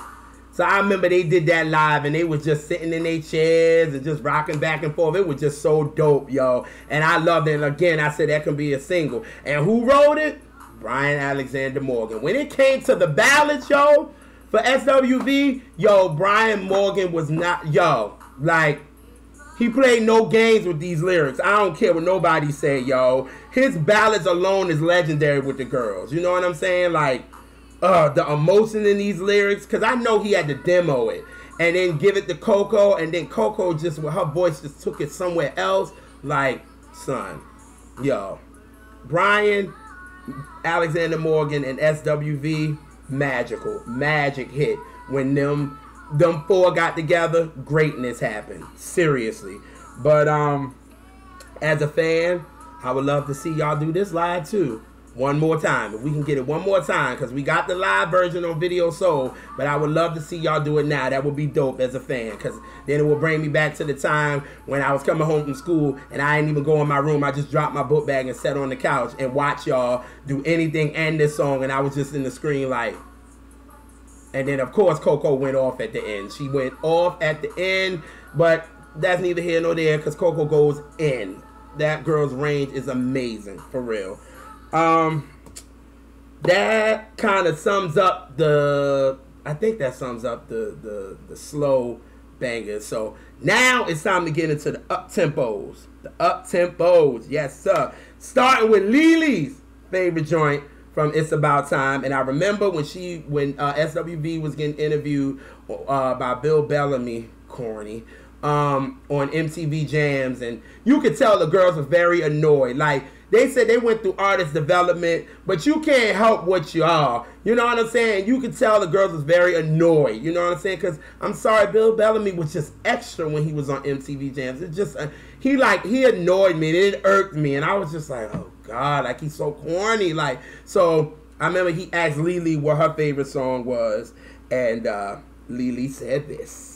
So I remember they did that live, and they was just sitting in their chairs and just rocking back and forth. It was just so dope, yo. And I loved it. And again, I said that can be a single. And who wrote it? Brian Alexander Morgan. When it came to the ballads, yo, for SWV, yo, Brian Morgan was not, yo, like, he played no games with these lyrics. I don't care what nobody say, yo. His ballads alone is legendary with the girls. You know what I'm saying? Like, the emotion in these lyrics, because I know he had to demo it and then give it to Coco, and then Coco just, with her voice, just took it somewhere else. Like, son, yo, Brian Alexander Morgan and SWV, magic hit. When them four got together, greatness happened. Seriously. But as a fan, I would love to see y'all do this live too. One more time. If we can get it one more time, because we got the live version on Video Soul, but I would love to see y'all do it now. That would be dope as a fan, because then it will bring me back to the time when I was coming home from school and I didn't even go in my room. I just dropped my book bag and sat on the couch and watched y'all do anything and this song, and I was just in the screen like. And then, of course, Coco went off at the end. She went off at the end, but that's neither here nor there, because Coco goes in. That girl's range is amazing, for real. That kind of sums up the, I think that sums up the slow bangers. So now it's time to get into the up-tempos. The up-tempos, yes sir. Starting with Lily's favorite joint from It's About Time. And I remember when SWV was getting interviewed by Bill Bellamy, corny, on MTV Jams, and you could tell the girls were very annoyed. Like, they said they went through artist development, but you can't help what you are. You know what I'm saying? You could tell the girls was very annoyed. You know what I'm saying? Because, I'm sorry, Bill Bellamy was just extra when he was on MTV Jams. It just, he annoyed me. It irked me. And I was just like, oh, God, like, he's so corny. Like, so, I remember he asked Lily what her favorite song was. And Lily said this.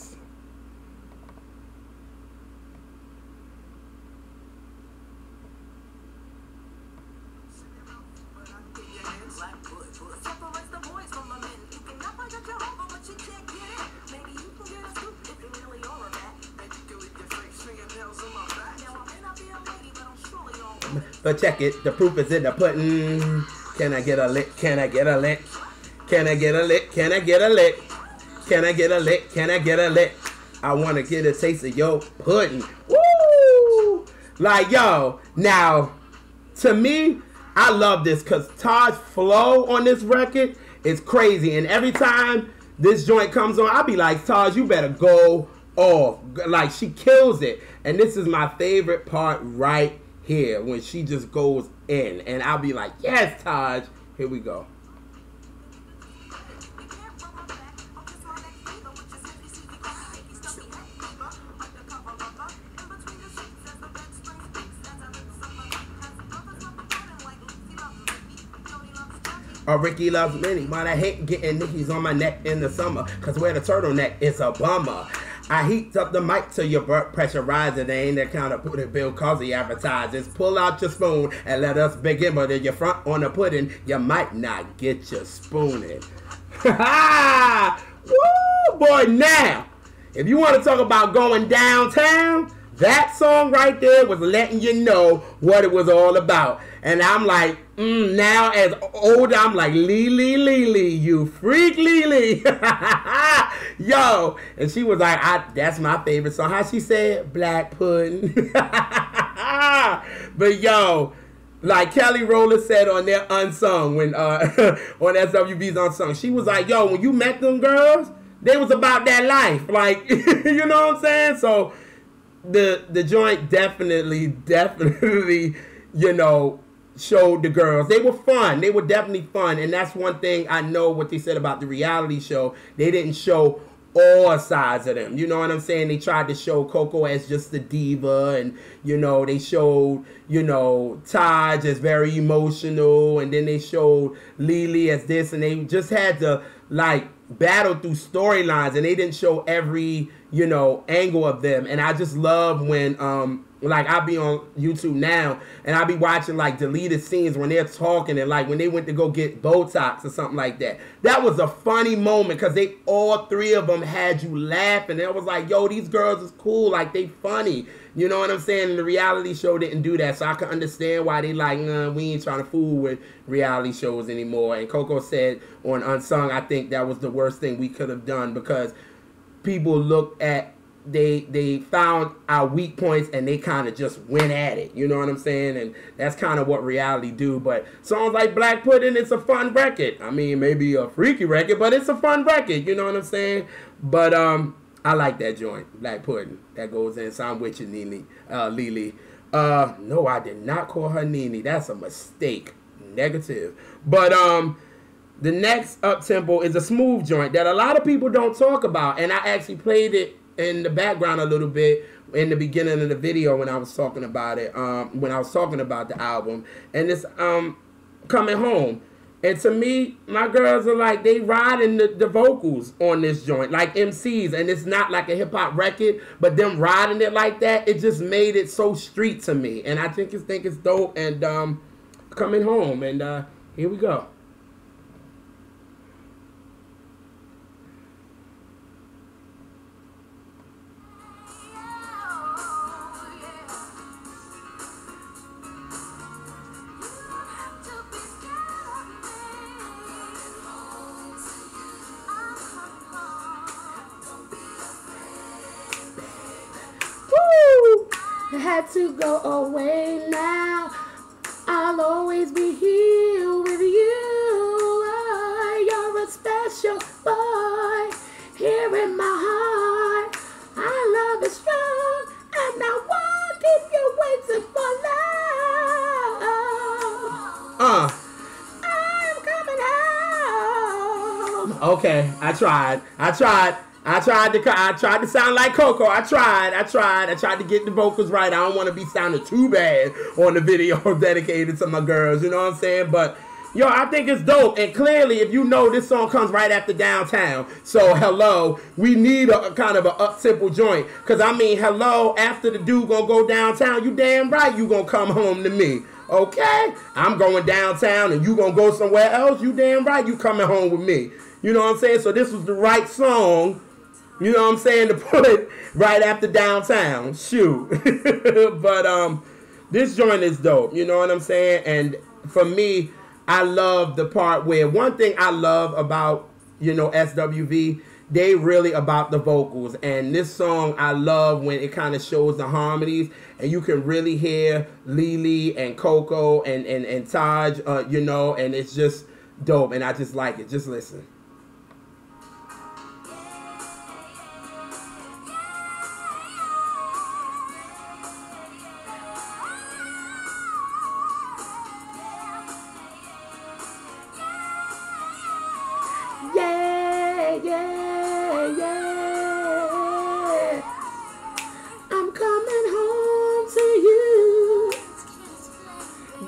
But check it, the proof is in the pudding. Can I get a lick? Can I get a lick? Can I get a lick? Can I get a lick? Can I get a lick? Can I get a lick? I want to get a taste of your pudding. Woo! Like, yo, now, to me, I love this because Taj's flow on this record is crazy. And every time this joint comes on, I'll be like, Taj, you better go off. Like, she kills it. And this is my favorite part right here, when she just goes in. And I'll be like, yes, Taj, here we go. Ricky loves Minnie, but I hate getting Nickies on my neck in the summer, cause wear the turtleneck, it's a bummer. I heat up the mic till your blood pressure rises. They ain't that kind of pudding bill cause he advertises. Pull out your spoon and let us begin, but if you're front on the pudding, you might not get your spooning. Woo, boy, now, if you want to talk about going downtown, that song right there was letting you know what it was all about. And I'm like, now as older, I'm like, Lee, you freak Lee. Yo. And she was like, that's my favorite song. How she said? Black pudding. But yo, like Kelly Rowland said on their Unsung, when on SWV's Unsung, she was like, yo, when you met them girls, they was about that life. Like, you know what I'm saying? So the joint definitely, you know, showed the girls. They were fun. They were definitely fun. And that's one thing I know what they said about the reality show. They didn't show all sides of them. You know what I'm saying? They tried to show Coco as just the diva. And, you know, they showed, you know, Taj as very emotional. And then they showed Lily as this. And they just had to, like, battle through storylines. And they didn't show every, you know, angle of them. And I just love when, like, I'll be on YouTube now, and I'll be watching, like, deleted scenes when they're talking, and, like, when they went to go get Botox or something like that. That was a funny moment, because they, all three of them had you laughing. And it was like, yo, these girls is cool. Like, they funny. You know what I'm saying? And the reality show didn't do that, so I can understand why they like, we ain't trying to fool with reality shows anymore. And Coco said on Unsung, I think that was the worst thing we could have done, because people looked at, they found our weak points and they kind of just went at it. You know what I'm saying? And that's kind of what reality do. But songs like Black Pudding, it's a fun record. I mean, maybe a freaky record, but it's a fun record. You know what I'm saying? But I like that joint, Black Pudding. That goes in. So I'm with you, Lily. No, I did not call her Nene. That's a mistake. Negative. But the next up-tempo is a smooth joint that a lot of people don't talk about. And I actually played it in the background a little bit in the beginning of the video when I was talking about it, when I was talking about the album. And it's Coming Home. And to me, my girls are like, they riding the vocals on this joint, like MCs. And it's not like a hip-hop record, but them riding it like that, it just made it so street to me. And I think it's dope. And Coming Home. And here we go. I had to go away now. I'll always be here with you. You're a special boy here in my heart. Our love is strong, and I won't keep you waiting for long. I'm coming home. Okay, I tried to sound like Coco. I tried to get the vocals right. I don't want to be sounding too bad on the video dedicated to my girls, you know what I'm saying? But, yo, I think it's dope. And clearly, if you know, this song comes right after Downtown. So, hello, we need a kind of an up-tempo joint. Because, I mean, hello, after the dude gonna go downtown, you damn right you gonna come home to me. Okay? I'm going downtown and you gonna go somewhere else. You damn right you coming home with me. You know what I'm saying? So, this was the right song, you know what I'm saying, to put right after Downtown. Shoot. But This joint is dope. You know what I'm saying? And for me, I love the part where one thing I love about, you know, SWV, they really about the vocals. And this song I love when it kind of shows the harmonies and you can really hear Lily and Coco and Taj, you know, and it's just dope. And I just like it. Just listen.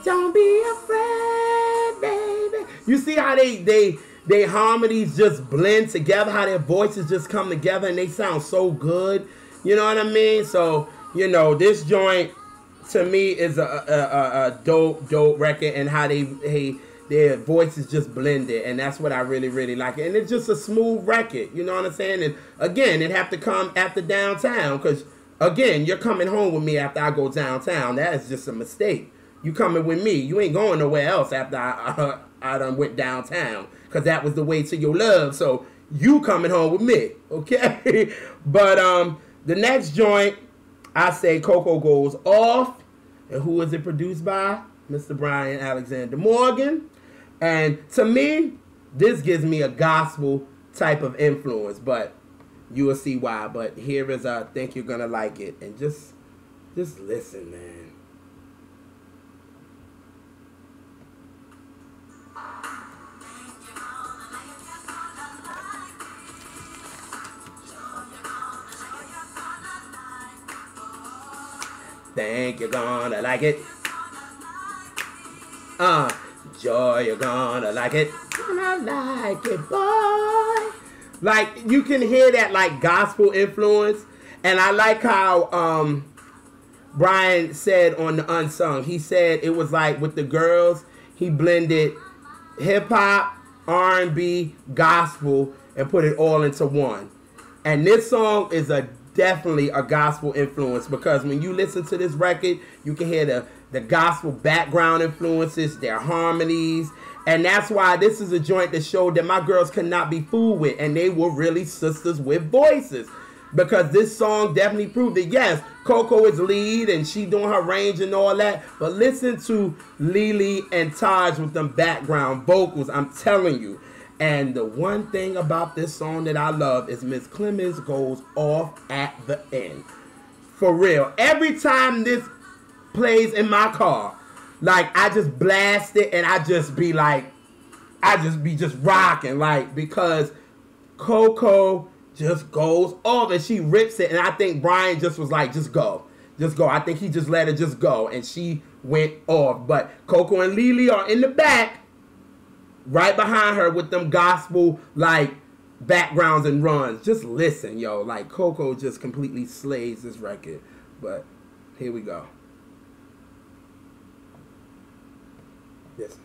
Don't be afraid, baby. You see how they harmonies just blend together, how their voices just come together and they sound so good. You know what I mean? So, you know, this joint to me is a dope record, and how their voices just blended, and that's what I really like. And it's just a smooth record, you know what I'm saying? And again, it have to come after Downtown, because again, you're coming home with me after I go downtown. That is just a mistake. You coming with me. You ain't going nowhere else after I done went downtown, because that was the way to your love. So you coming home with me, okay? But the next joint, I say Coco Goes Off. And who is it produced by? Mr. Brian Alexander Morgan. And to me, this gives me a gospel type of influence, but you will see why. But here is I think you're gonna like it, and just listen, man. Think you're gonna like it. Joy, you're gonna like it. Gonna like it, boy. Like, you can hear that, like, gospel influence. And I like how Brian said on the Unsung, he said it was like with the girls, he blended hip-hop, R&B, gospel, and put it all into one. And this song is definitely a gospel influence, because when you listen to this record, you can hear the gospel background influences, their harmonies, and that's why this is a joint that showed that my girls could not be fooled with, and they were really sisters with voices, because this song definitely proved that, yes, Coco is lead and she doing her range and all that, but listen to Lily and Taj with them background vocals, I'm telling you. And the one thing about this song that I love is Miss Clemens goes off at the end. For real. Every time this plays in my car, like, I just blast it and I just be like, I just be just rocking, like, because Coco just goes off and she rips it. And I think Brian just was like, just go. Just go. I think he just let her just go. And she went off. But Coco and Lily are in the back, right behind her with them gospel, like, backgrounds and runs. Just listen, yo. Like, Coco just completely slays this record. But here we go. Listen.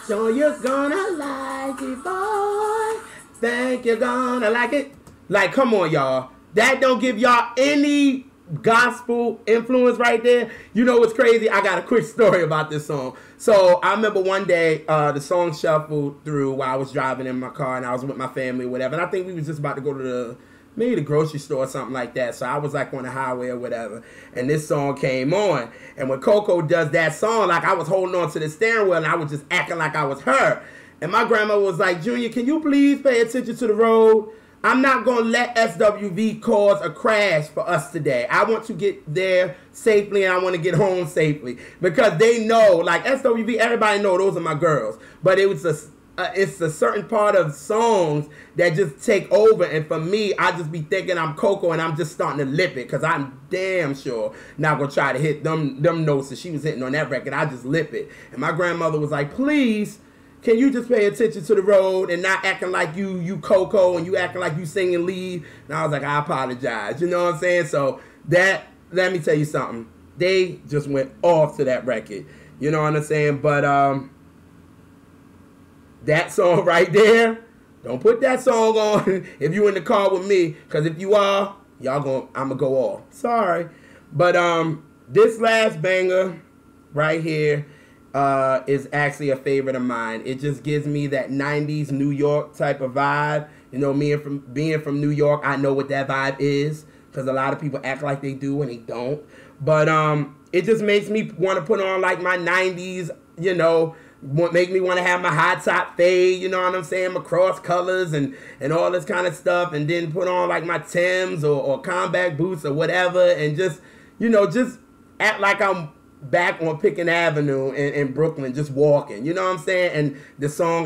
So you're gonna like it, boy. Think you're gonna like it. Like, come on, y'all. That don't give y'all any gospel influence right there. You know what's crazy? I got a quick story about this song. So I remember one day the song shuffled through while I was driving in my car, and I was with my family or whatever. And I think we was just about to go to maybe the grocery store or something like that. So I was like on the highway or whatever, and this song came on. And when Coco does that song, like, I was holding on to the steering wheel and I was just acting like I was her. And my grandma was like, Junior, can you please pay attention to the road? I'm not going to let SWV cause a crash for us today. I want to get there safely and I want to get home safely. Because they know, like, SWV, everybody know those are my girls. But it was it's a certain part of songs that just take over. And for me, I just be thinking I'm Coco and I'm just starting to lip it. Because I'm damn sure not going to try to hit them notes that she was hitting on that record. I just lip it. And my grandmother was like, please, can you just pay attention to the road and not acting like you Coco and you acting like you singing lead? And I was like, I apologize. You know what I'm saying? So that, let me tell you something. They just went off to that record. You know what I'm saying? But that song right there, don't put that song on if you in the car with me, because if you are, I'm gonna go off. Sorry. But this last banger right here is actually a favorite of mine. It just gives me that 90s New York type of vibe. You know, being from New York, I know what that vibe is, because a lot of people act like they do and they don't. But it just makes me want to put on like my 90s, you know, make me want to have my high top fade, you know what I'm saying, my cross colors and all this kind of stuff, and then put on like my Timbs or combat boots or whatever, and just, you know, just act like I'm back on Pickens Avenue in Brooklyn, just walking, you know what I'm saying? And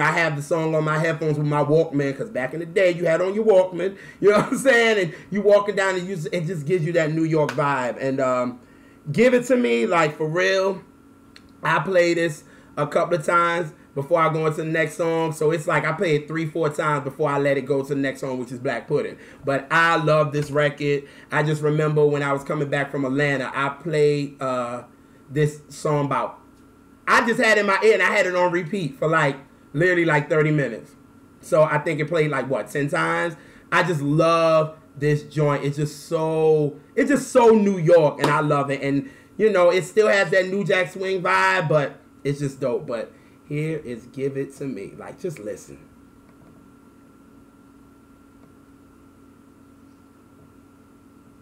I have the song on my headphones with my Walkman, because back in the day, you had on your Walkman, you know what I'm saying? And you walking down and it just gives you that New York vibe. And Give It To Me, like, for real, I play this a couple of times before I go into the next song. So it's like I play it 3-4 times before I let it go to the next song, which is Black Pudding. But I love this record. I just remember when I was coming back from Atlanta, I played this song I just had it in my ear and I had it on repeat for like literally like 30 minutes. So I think it played like 10 times. I just love this joint. It's just so New York, and I love it. And you know, it still has that New Jack Swing vibe, but it's just dope. But here is Give It To Me. Like, just listen.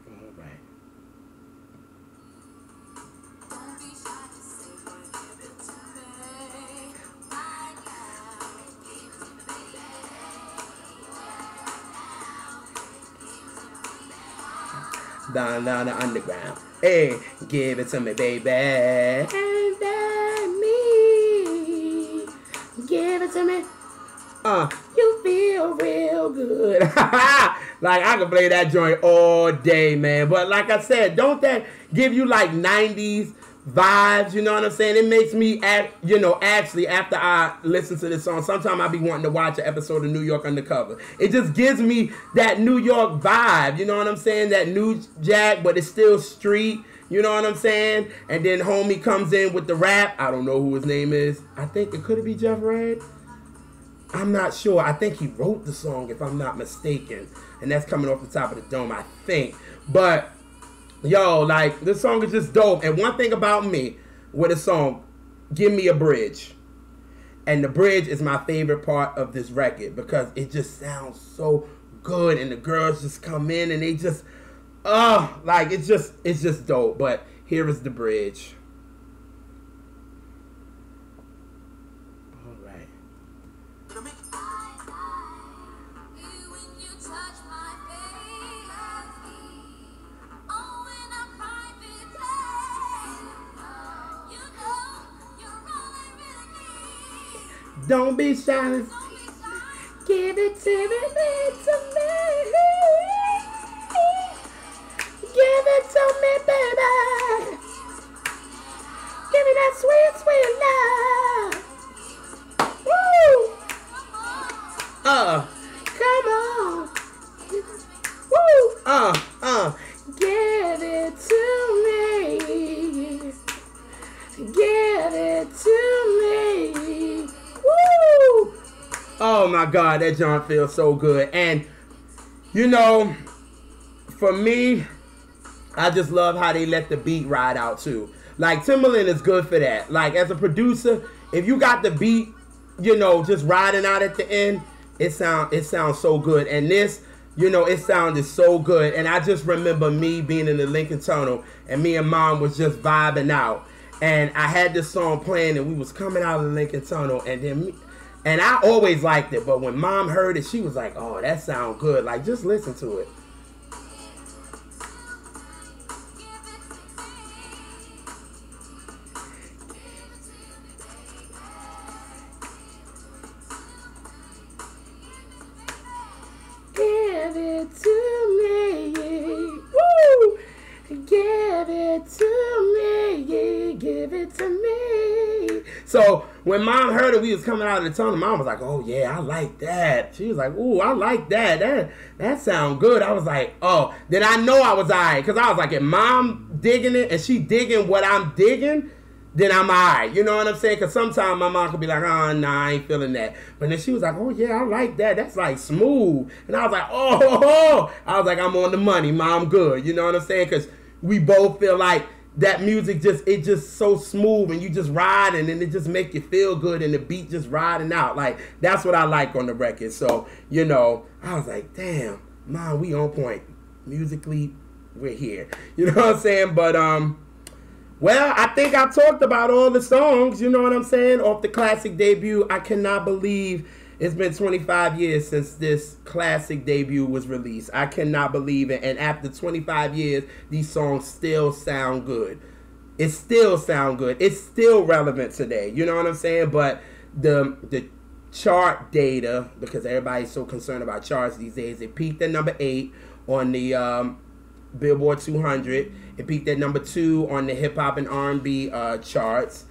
All right. Down the underground. Hey, give it to me, baby. And then me. Give it to me. You feel real good. Like, I can play that joint all day, man. But like I said, don't that give you like 90s vibes? You know what I'm saying? It makes me, actually, after I listen to this song, sometimes I be wanting to watch an episode of New York Undercover. It just gives me that New York vibe. You know what I'm saying? That New Jack, but it's still street. You know what I'm saying? And then homie comes in with the rap. I don't know who his name is. I think it could be Jeff Red. I'm not sure. I think he wrote the song, if I'm not mistaken. And that's coming off the top of the dome, I think. But, yo, like, this song is just dope. And one thing about me with a song, give me a bridge. And the bridge is my favorite part of this record, because it just sounds so good. And the girls just come in and they just, like, it's just dope. But here is the bridge. Don't be shy. Give it to me, to me. Give it to me, baby. Give me that sweet, sweet love. Woo! Come on. Woo! Give it to me. Give it to me. Woo! Oh my God, that joint feels so good. And you know, for me, I just love how they let the beat ride out too. Like, Timbaland is good for that. Like, as a producer, if you got the beat, you know, just riding out at the end, it sounds so good. And this, you know, it sounded so good. And I just remember me being in the Lincoln Tunnel, and me and Mom was just vibing out. And I had this song playing, and we was coming out of the Lincoln Tunnel, and I always liked it, but when Mom heard it, she was like, "Oh, that sounds good. Like, just listen to it." Give it to me, woo! Give it to me, give it to me. So when Mom heard it, we was coming out of the tunnel, Mom was like, "Oh yeah, I like that." She was like, "Ooh, I like that. That sound good." I was like, "Oh." Then I know I was alright, because I was like, if Mom digging it and she digging what I'm digging, then I'm alright. You know what I'm saying? Because sometimes my mom could be like, oh, nah, I ain't feeling that. But then she was like, oh, yeah, I like that. That's like smooth. And I was like, oh. I was like, I'm on the money, Mom, good. You know what I'm saying? Because we both feel like that music just so smooth and you just riding and it just make you feel good and the beat just riding out. Like, that's what I like on the record. So, you know, I was like, damn, Mom, we on point. Musically, we're here. You know what I'm saying? But, well, I think I talked about all the songs, you know what I'm saying, off the classic debut. I cannot believe it's been 25 years since this classic debut was released. I cannot believe it. And after 25 years, these songs still sound good. It still sound good. It's still relevant today. You know what I'm saying? But the chart data, because everybody's so concerned about charts these days, it peaked at number 8 on the Billboard 200. It peaked at number 2 on the hip hop and R&B charts.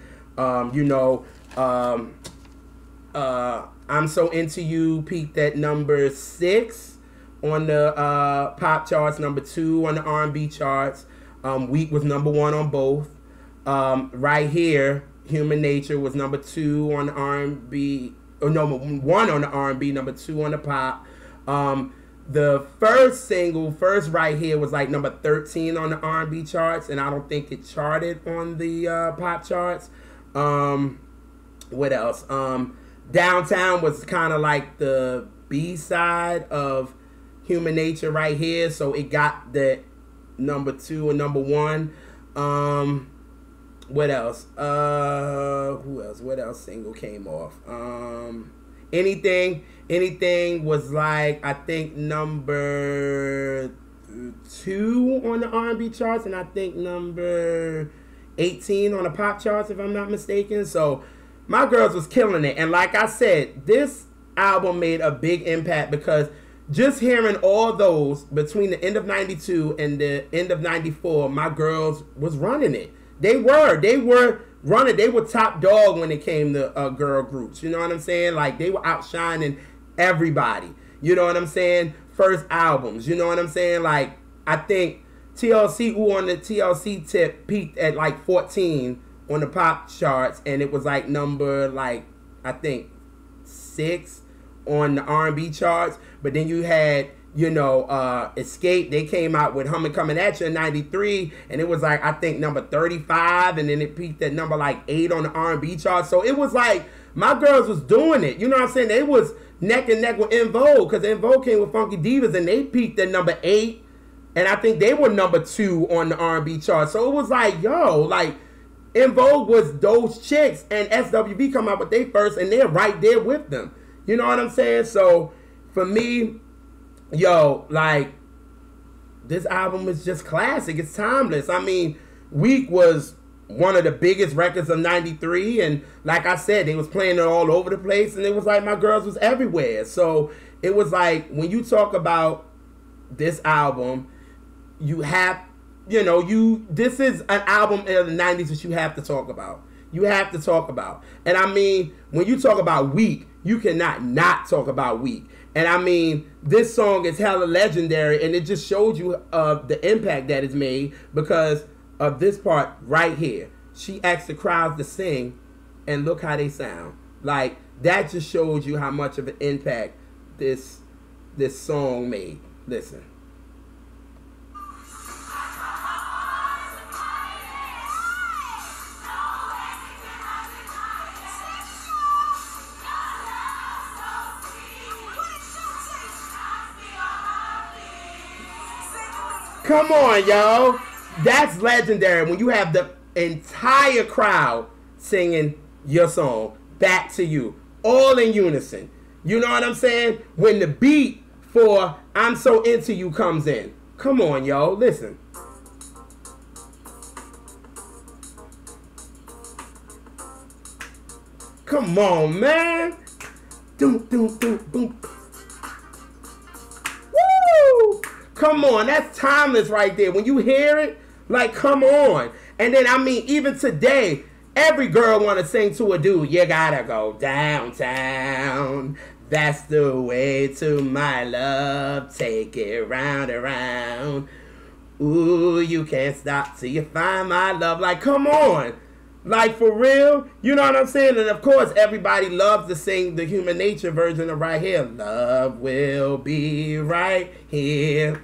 I'm So Into You peaked at number 6 on the pop charts, number 2 on the R&B charts. Weak was number 1 on both. Right Here, Human Nature was number 2 on the R&B, or number 1 on the R&B, number 2 on the pop. The first single, Right Here, was like number 13 on the R&B charts, and I don't think it charted on the pop charts. What else? Downtown was kind of like the B-side of Human Nature, Right Here, so it got the number 2 and number 1. What else? Who else? What else single came off? Anything was like, I think, number 2 on the R&B charts, and I think number 18 on the pop charts, if I'm not mistaken. So my girls was killing it. And like I said, this album made a big impact because just hearing all those between the end of 92 and the end of 94, my girls was running it. They were running. They were top dog when it came to girl groups. You know what I'm saying? Like, they were outshining everybody. You know what I'm saying? First albums. You know what I'm saying? Like, I think TLC, on the TLC tip, peaked at like 14 on the pop charts, and it was like number, like, I think 6 on the R&B charts. But then you had, you know, Escape. They came out with Hummin' Coming At You in 93, and it was like, I think, number 35, and then it peaked at number like 8 on the R&B charts. So it was like, my girls was doing it. You know what I'm saying? They was neck and neck with En Vogue, because En Vogue came with Funky Divas, and they peaked at number 8, and I think they were number 2 on the R&B charts. So it was like, yo, like, En Vogue was those chicks, and SWV come out with they first, and they're right there with them. You know what I'm saying? So for me, yo, like, this album is just classic. It's timeless. I mean, Weak was one of the biggest records of 93, and like I said, they was playing it all over the place, and it was like my girls was everywhere. So it was like, when you talk about this album, you have, you know, this is an album in the 90s that you have to talk about. You have to talk about. And I mean, when you talk about Weak, you cannot not talk about Weak. And I mean, this song is hella legendary, and it just showed you the impact that it's made because of this part right here. She asked the crowds to sing, and look how they sound. Like, that just shows you how much of an impact this song made. Listen. Come on, y'all. That's legendary when you have the entire crowd singing your song back to you, all in unison. You know what I'm saying? When the beat for I'm So Into You comes in. Come on, y'all. Listen. Come on, man. Doom, doom, doom, boom. Woo! Come on, that's timeless right there. When you hear it, like, come on. And then, I mean, even today, every girl want to sing to a dude, you gotta go downtown. That's the way to my love. Take it round and round. Ooh, you can't stop till you find my love. Like, come on. Like, for real? You know what I'm saying? And, of course, everybody loves to sing the Human Nature version of Right Here. Love will be right here.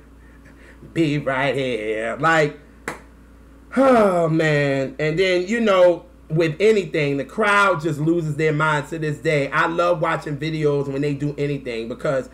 Be right here. Like, oh, man. And then, you know, with anything, the crowd just loses their mind to this day. I love watching videos when they do anything because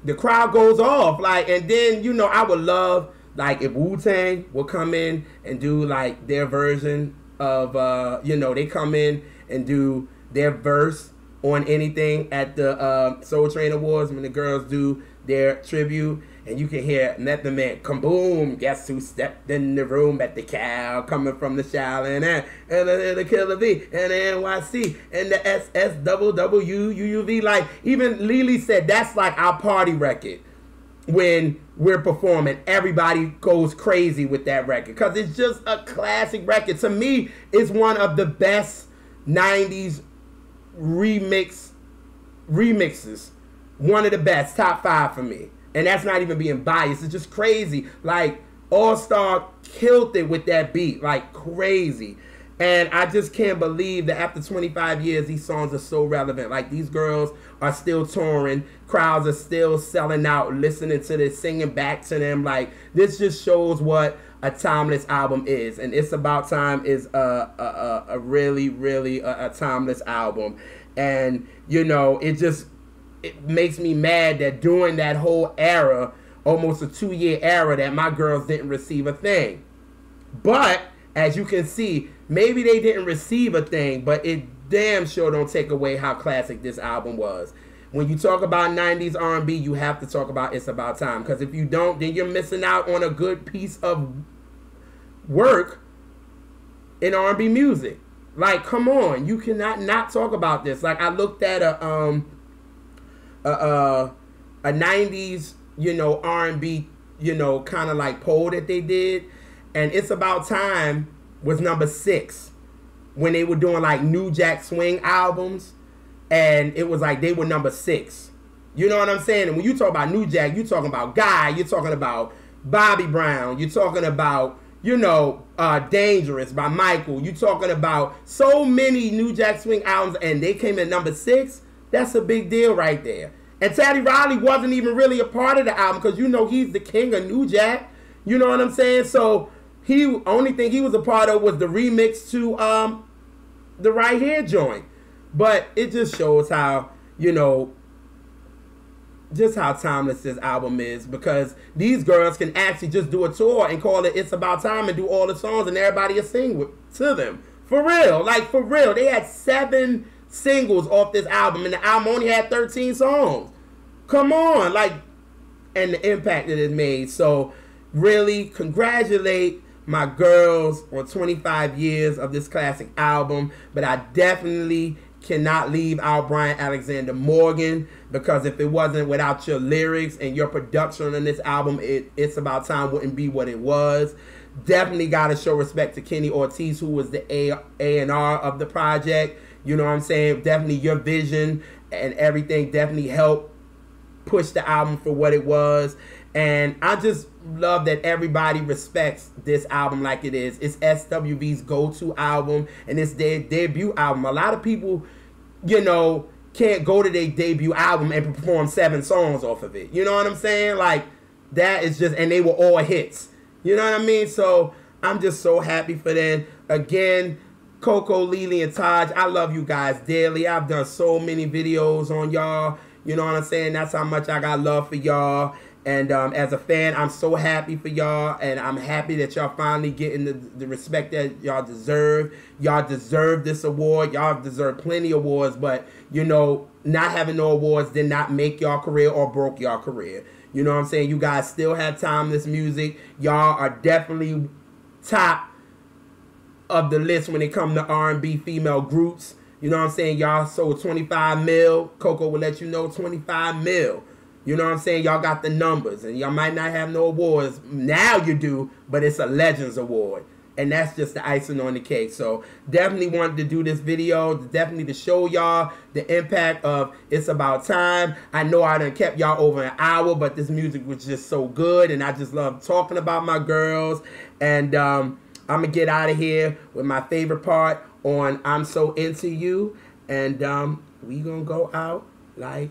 the crowd goes off. Like, and then, you know, I would love, like, if Wu-Tang would come in and do, like, their version of, you know, they come in and do their verse on anything at the Soul Train Awards when the girls do their tribute. And you can hear Method Man, kaboom, guess who stepped in the room at the cow, coming from the Shaolin, and the Killer B, and the NYC, and the SSWW, like, even Lily said, that's like our party record. When we're performing, everybody goes crazy with that record, because it's just a classic record. To me, it's one of the best 90s remixes. One of the best, top 5 for me. And that's not even being biased. It's just crazy. Like, All Star killed it with that beat. Like, crazy. And I just can't believe that after 25 years, these songs are so relevant. Like, these girls are still touring. Crowds are still selling out, listening to this, singing back to them. Like, this just shows what a timeless album is. And It's About Time is a really, really a timeless album. And, you know, it makes me mad that during that whole era, almost a 2-year era, that my girls didn't receive a thing. But, as you can see, maybe they didn't receive a thing, but it damn sure don't take away how classic this album was. When you talk about 90s R&B, you have to talk about It's About Time. Because if you don't, then you're missing out on a good piece of work in R&B music. Like, come on. You cannot not talk about this. Like, I looked at a 90s, you know, R&B, you know, kind of like poll that they did, and It's About Time was number 6 when they were doing like New Jack Swing albums, and it was like they were number 6. You know what I'm saying? And when you talk about New Jack, you're talking about Guy, you're talking about Bobby Brown, you're talking about, you know, Dangerous by Michael, you're talking about so many New Jack Swing albums, and they came in number 6. That's a big deal right there. And Teddy Riley wasn't even really a part of the album because, you know, he's the king of New Jack. You know what I'm saying? So, only thing he was a part of was the remix to the Right Here joint. But it just shows how, you know, just how timeless this album is, because these girls can actually just do a tour and call it It's About Time and do all the songs and everybody will sing to them. For real. Like, for real. They had 7 singles off this album, and the album only had 13 songs. Come on, like, and the impact that it made. So, really, congratulate my girls on 25 years of this classic album. But I definitely cannot leave out Brian Alexander Morgan, because if it wasn't without your lyrics and your production on this album, It's About Time wouldn't be what it was. Definitely got to show respect to Kenny Ortiz, who was the A&R of the project. You know what I'm saying? Definitely your vision and everything definitely helped push the album for what it was. And I just love that everybody respects this album like it is. It's SWV's go-to album, and it's their debut album. A lot of people, you know, can't go to their debut album and perform 7 songs off of it. You know what I'm saying? Like, that is just, and they were all hits. You know what I mean? So I'm just so happy for them. Again, Coco, Lily, and Taj, I love you guys dearly. I've done so many videos on y'all. You know what I'm saying? That's how much I got love for y'all. And as a fan, I'm so happy for y'all. And I'm happy that y'all finally getting the respect that y'all deserve. Y'all deserve this award. Y'all deserve plenty of awards. But, you know, not having no awards did not make y'all career or broke y'all career. You know what I'm saying? You guys still have timeless music. Y'all are definitely top of the list when it comes to R&B female groups. You know what I'm saying? Y'all sold 25 mil. Coco will let you know 25 mil. You know what I'm saying? Y'all got the numbers. And y'all might not have no awards. Now you do, but it's a Legends Award. and that's just the icing on the cake. So definitely wanted to do this video, definitely to show y'all the impact of It's About Time. I know I done kept y'all over an hour, but this music was just so good, and I just love talking about my girls. And I'm gonna get out of here with my favorite part on I'm So Into You, and we gonna go out like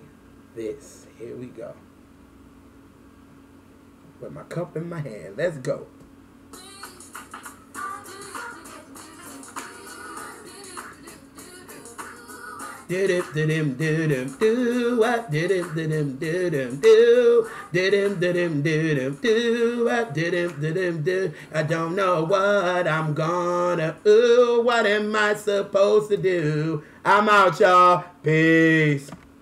this. Here we go. With my cup in my hand. Let's go. I don't know what I'm gonna what am I supposed to do? I'm out, y'all. Peace.